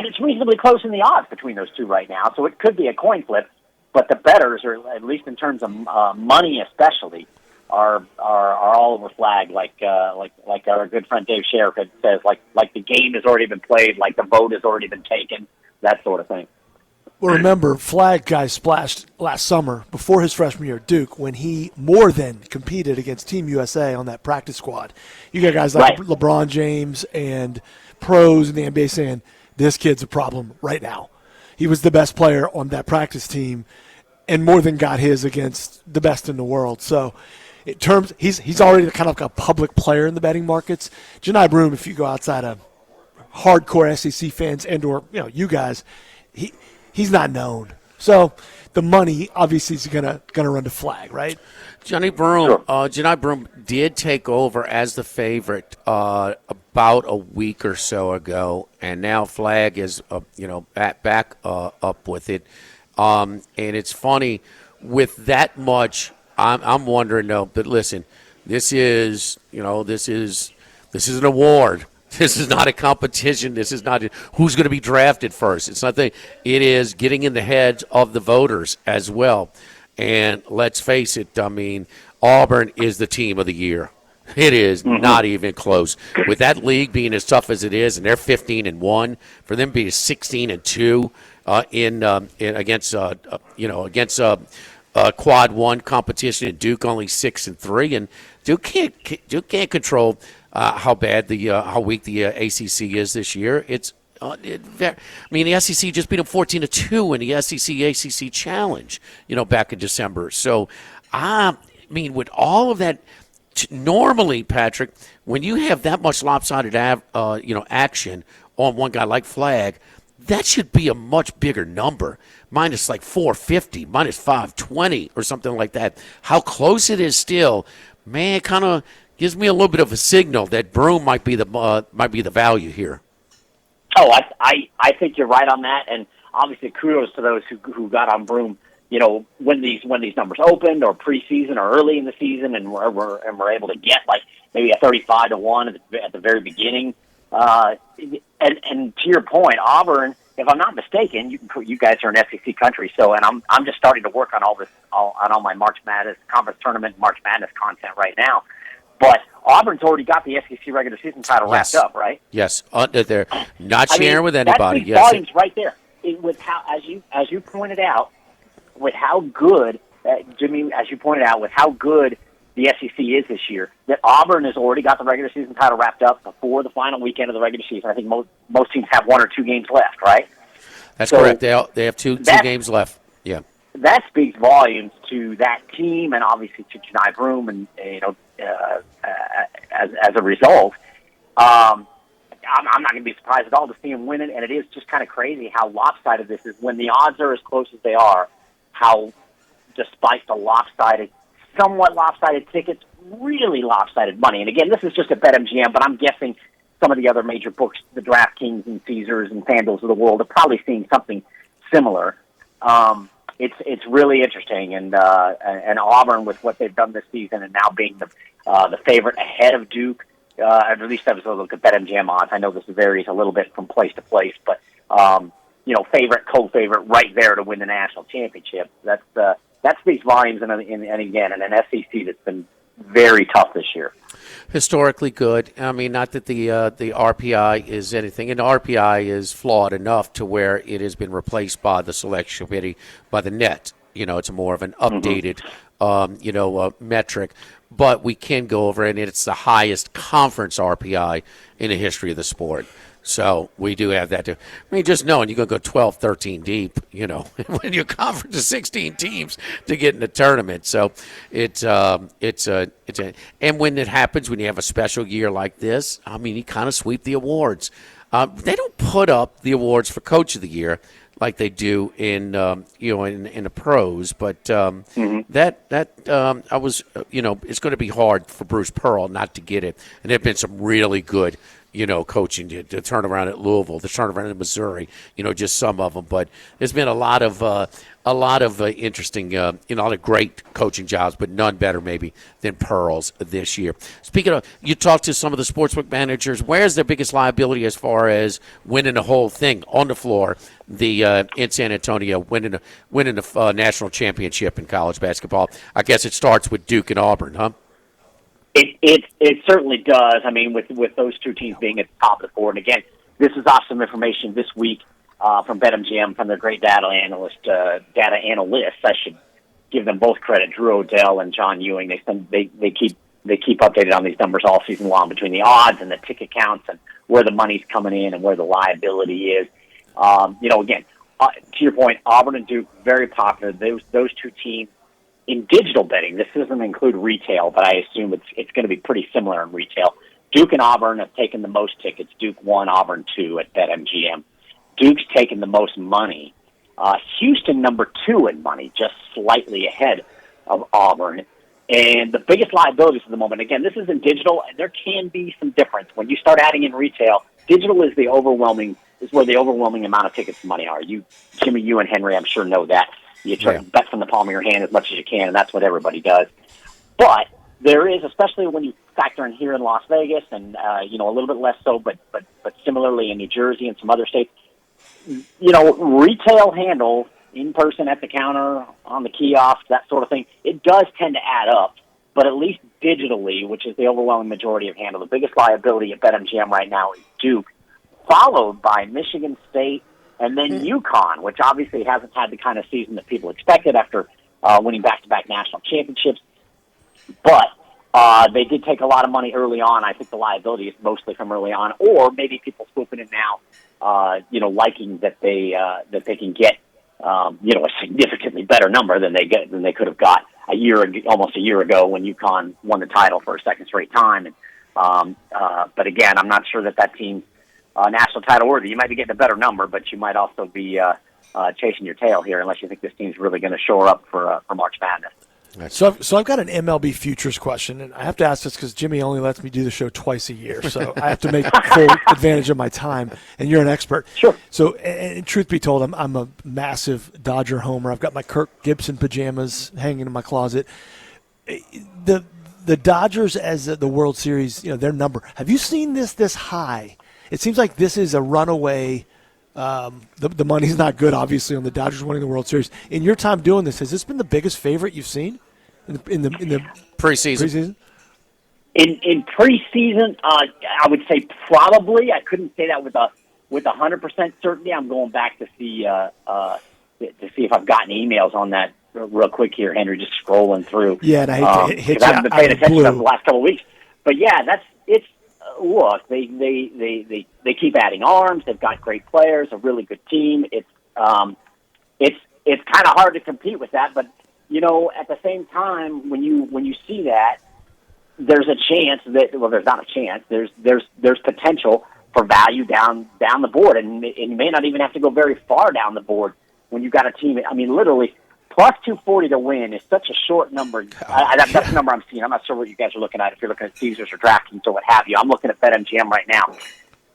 it's reasonably close in the odds between those two right now, so it could be a coin flip. But the bettors are, at least in terms of money, especially, are all over Flag, like our good friend Dave Sheriff says, like the game has already been played, like the vote has already been taken, that sort of thing.
Well, remember, Flag guy splashed last summer before his freshman year at Duke when he more than competed against Team USA on that practice squad. You got guys like LeBron James and pros in the NBA saying, this kid's a problem right now. He was the best player on that practice team and more than got his against the best in the world. So in terms, he's already kind of like a public player in the betting markets. Janai Broom, if you go outside of hardcore SEC fans and or you guys, he's not known. So the money obviously is gonna run to Flag, right?
Janai Broom did take over as the favorite about a week or so ago, and now Flag is back up with it. And it's funny with that much. I'm wondering though. But listen, this is an award. This is not a competition. This is not who's going to be drafted first. It's not that. It is getting in the heads of the voters as well. And let's face it, I mean, Auburn is the team of the year. It is not even close. With that league being as tough as it is, and they're 15-1, for them being 16-2 against Quad 1 competition, and Duke only 6-3, and Duke can't control how weak the ACC is this year. The SEC just beat them 14-2 in the SEC ACC Challenge, back in December. So, with all of that, normally, Patrick, when you have that much lopsided, action on one guy like Flag, that should be a much bigger number. Minus like 450, minus 520, or something like that. How close it is still, man, kind of gives me a little bit of a signal that Broom might be the value here.
Oh, I think you're right on that, and obviously kudos to those who got on Broom, when these numbers opened or preseason or early in the season, and we're able to get like maybe a 35-1 at the very beginning. And to your point, Auburn, if I'm not mistaken, you guys are an SEC country, so and I'm just starting to work on all my March Madness conference tournament, March Madness content right now. But Auburn's already got the SEC regular season title wrapped up, right?
Yes, they're not sharing with anybody.
That's volumes right there. With how, as you pointed out, with how good Jimmy, as you pointed out, with how good the SEC is this year, that Auburn has already got the regular season title wrapped up before the final weekend of the regular season. I think most teams have 1 or 2 games left, right?
That's correct. They have two games left. Yeah.
That speaks volumes to that team, and obviously to Janai Broom, and as a result, I'm not going to be surprised at all to see him win it. And it is just kind of crazy how lopsided this is when the odds are as close as they are. How, despite the somewhat lopsided tickets, really lopsided money. And again, this is just a BetMGM, but I'm guessing some of the other major books, the DraftKings and Caesars and FanDuels of the world, are probably seeing something similar. It's really interesting, and Auburn with what they've done this season, and now being the favorite ahead of Duke. At least that was a look at BetMGM odds. I know this varies a little bit from place to place, but favorite, co-favorite, right there to win the national championship. That speaks volumes, and again, in an SEC that's been very tough this year.
Historically good. I mean, not that the RPI is anything, and the RPI is flawed enough to where it has been replaced by the selection committee, by the net. It's more of an updated, metric. but we can go over it, and it's the highest conference RPI in the history of the sport. So we do have that too. I mean, just knowing you're going to go 12, 13 deep, when your conference is 16 teams to get in the tournament. So it's and when it happens, when you have a special year like this, I mean, you kind of sweep the awards. They don't put up the awards for Coach of the Year like they do in the pros, but I was it's going to be hard for Bruce Pearl not to get it, and there've been some really good coaching to turn around at Louisville, to turn around in Missouri, just some of them. But there's been a lot of interesting, a lot of great coaching jobs, but none better maybe than Pearl's this year. Speaking of, you talked to some of the sportsbook managers. Where's their biggest liability as far as winning the whole thing on the floor? In San Antonio, winning the national championship in college basketball. I guess it starts with Duke and Auburn, huh?
It certainly does. I mean, with those two teams being at the top of the board. And again, this is awesome information this week from BetMGM, from their great data analysts. I should give them both credit, Drew Odell and John Ewing. They keep updated on these numbers all season long, between the odds and the ticket counts and where the money's coming in and where the liability is. Again, to your point, Auburn and Duke, very popular. Those two teams. In digital betting, this doesn't include retail, but I assume it's going to be pretty similar in retail. Duke and Auburn have taken the most tickets. Duke 1, Auburn 2 at BetMGM. Duke's taken the most money. Houston number 2 in money, just slightly ahead of Auburn. And the biggest liabilities at the moment, again, this is in digital, and there can be some difference. When you start adding in retail, digital is where the overwhelming amount of tickets and money are. Jimmy, you and Henry, I'm sure know that. You try to bet from the palm of your hand as much as you can, and that's what everybody does. But there is, especially when you factor in here in Las Vegas, and a little bit less so, but similarly in New Jersey and some other states, retail handle in person at the counter, on the kiosk, that sort of thing, it does tend to add up. But at least digitally, which is the overwhelming majority of handle, the biggest liability at BetMGM right now is Duke, followed by Michigan State. And then UConn, which obviously hasn't had the kind of season that people expected after winning back-to-back national championships. But they did take a lot of money early on. I think the liability is mostly from early on, or maybe people swooping in now, liking that they can get a significantly better number than they could have got almost a year ago when UConn won the title for a second straight time. And but again, I'm not sure that team. National title worthy. You might be getting a better number, but you might also be chasing your tail here unless you think this team's really going to shore up for March Madness.
So I've got an MLB futures question, and I have to ask this because Jimmy only lets me do the show twice a year, so I have to make full advantage of my time, and you're an expert.
Sure.
So, and truth be told, I'm a massive Dodger homer. I've got my Kirk Gibson pajamas hanging in my closet. The Dodgers as the World Series, their number. Have you seen this high? It seems like this is a runaway. The money's not good, obviously, on the Dodgers winning the World Series. In your time doing this, has this been the biggest favorite you've seen in the preseason?
In preseason, I would say probably. I couldn't say that with 100% certainty. I'm going back to see if I've gotten emails on that real quick here, Henry. Just scrolling through.
Yeah, and I hate to hit you.
I haven't been paying attention to them the last couple of weeks. But yeah, it's. Look, they keep adding arms. They've got great players, a really good team. It's kind of hard to compete with that. But at the same time, when you see that, there's a chance that there's not a chance. There's potential for value down the board, and you may not even have to go very far down the board when you've got a team. I mean, literally. Plus 240 to win is such a short number. That's the number I'm seeing. I'm not sure what you guys are looking at, if you're looking at Caesars or DraftKings or what have you. I'm looking at BetMGM right now.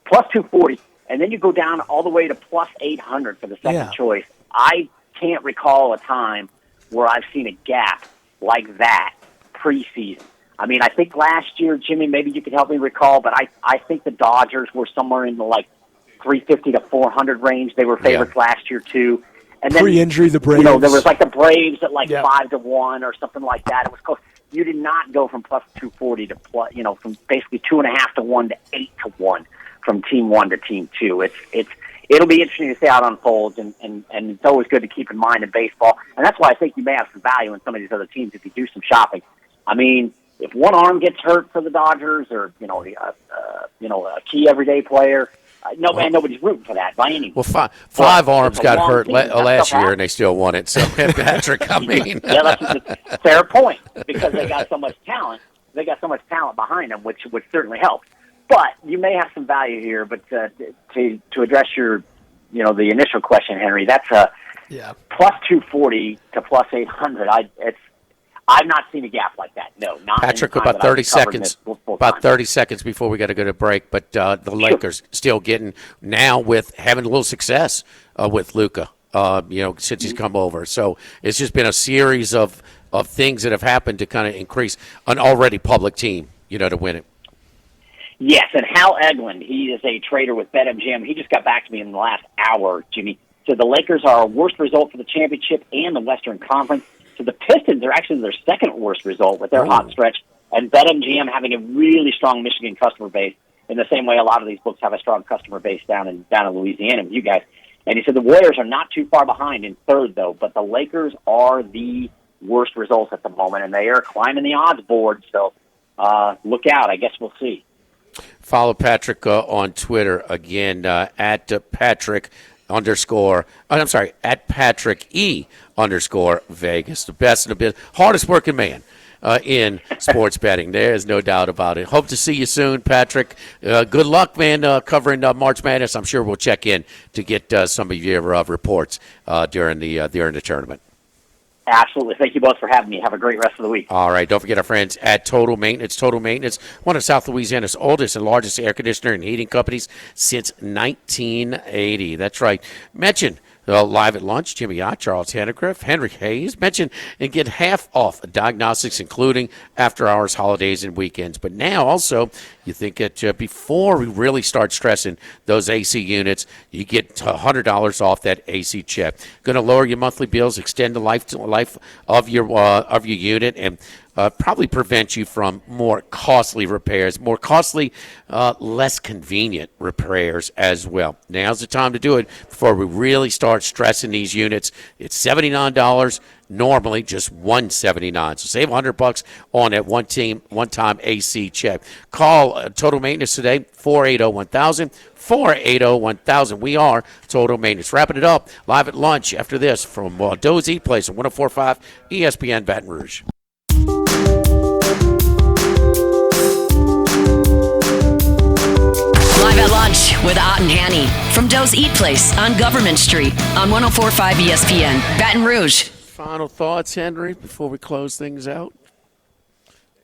Plus 240, and then you go down all the way to plus 800 for the second choice. I can't recall a time where I've seen a gap like that preseason. I mean, I think last year, Jimmy, maybe you could help me recall, but I think the Dodgers were somewhere in the 350 to 400 range. They were favorites last year, too. And then,
pre-injury, the Braves.
There was the Braves at 5-1 or something like that. It was close. You did not go from plus 240 to plus, from basically 2.5 to 1 to 8 to 1 from team 1 to team 2. It'll be interesting to see how it unfolds, and it's always good to keep in mind in baseball. And that's why I think you may have some value in some of these other teams if you do some shopping. I mean, if one arm gets hurt for the Dodgers, or a key everyday player, nobody's rooting for that by any means.
Well, five arms got hurt last year,
happens.
and they still won it. So, Patrick, I mean,
yeah, that's a fair point, because they got so much talent. They got so much talent behind them, which certainly helps. But you may have some value here. But to address your, the initial question, Henry, that's a plus 240 to plus 800. I've not seen a gap like that. No, not
Patrick.
In the time
About
that
30
I've covered
seconds.
this full
About
time.
30 seconds before we got to go to break. But the Lakers still getting now with having a little success with Luka. Since he's come over. So it's just been a series of things that have happened to kind of increase an already public team, to win it.
Yes, and Hal Eglin, he is a trader with BetMGM. He just got back to me in the last hour, Jimmy. So the Lakers are our worst result for the championship and the Western Conference. So the Pistons are actually their second worst result with their hot stretch. And BetMGM having a really strong Michigan customer base in the same way a lot of these books have a strong customer base down in Louisiana with you guys. And he said the Warriors are not too far behind in third, though, but the Lakers are the worst results at the moment, and they are climbing the odds board. So look out. I guess we'll see.
Follow Patrick on Twitter again at Patrick at Patrick E_Vegas. The best in the business, hardest working man in sports betting. There is no doubt about it. Hope to see you soon, Patrick. Good luck, man, covering March Madness. I'm sure we'll check in to get some of your reports during the tournament.
Absolutely. Thank you both for having me. Have a great rest of the week.
All right. Don't forget our friends at Total Maintenance. Total Maintenance, one of South Louisiana's oldest and largest air conditioner and heating companies since 1980. That's right. Mention live at lunch, Jimmy Ott, Charles Hannegriff, Henry Hayes. Mention and get half off diagnostics, including after hours, holidays, and weekends. But now also, you think that before we really start stressing those AC units, you get $100 off that AC check. Going to lower your monthly bills, extend the life of your unit, and probably prevent you from more costly repairs, more costly, less convenient repairs as well. Now's the time to do it before we really start stressing these units. It's $79. Normally just $179. So save $100 on that one-time AC check. Call Total Maintenance today, 480-1000, 480-1000. We are Total Maintenance. Wrapping it up live at lunch after this from Doe's Eat Place on 104.5 ESPN Baton Rouge.
Live at lunch with Ott and Hanny from Doe's Eat Place on Government Street on 104.5 ESPN Baton Rouge.
Final thoughts, Henry, before we close things out?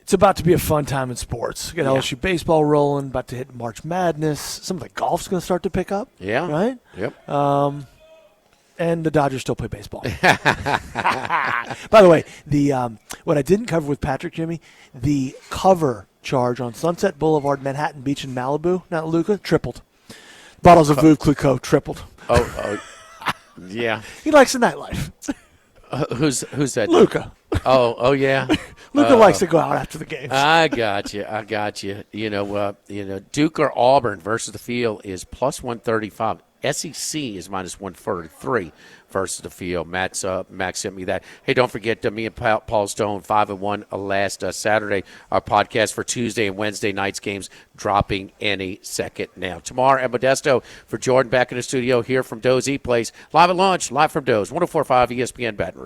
It's about to be a fun time in sports. Got LSU baseball rolling, about to hit March Madness. Some of the golf's going to start to pick up.
Yeah.
Right?
Yep.
And the Dodgers still play baseball. By the way, what I didn't cover with Patrick, Jimmy, the cover charge on Sunset Boulevard, Manhattan Beach, in Malibu, not Luca, tripled. Bottles of Veuve Clicquot tripled.
Oh, yeah.
He likes the nightlife.
Who's that?
Luca.
Oh, yeah.
Luca likes to go out after the games.
I got you. Duke or Auburn versus the field is plus 135. SEC is minus 143 versus the field. Max sent me that. Hey, don't forget me and Paul Stone 5-1 last Saturday. Our podcast for Tuesday and Wednesday night's games dropping any second now. Tomorrow at Modesto for Jordan back in the studio here from Doe's Eat Place. Live at lunch, live from Doe's 104.5 ESPN Baton Rouge.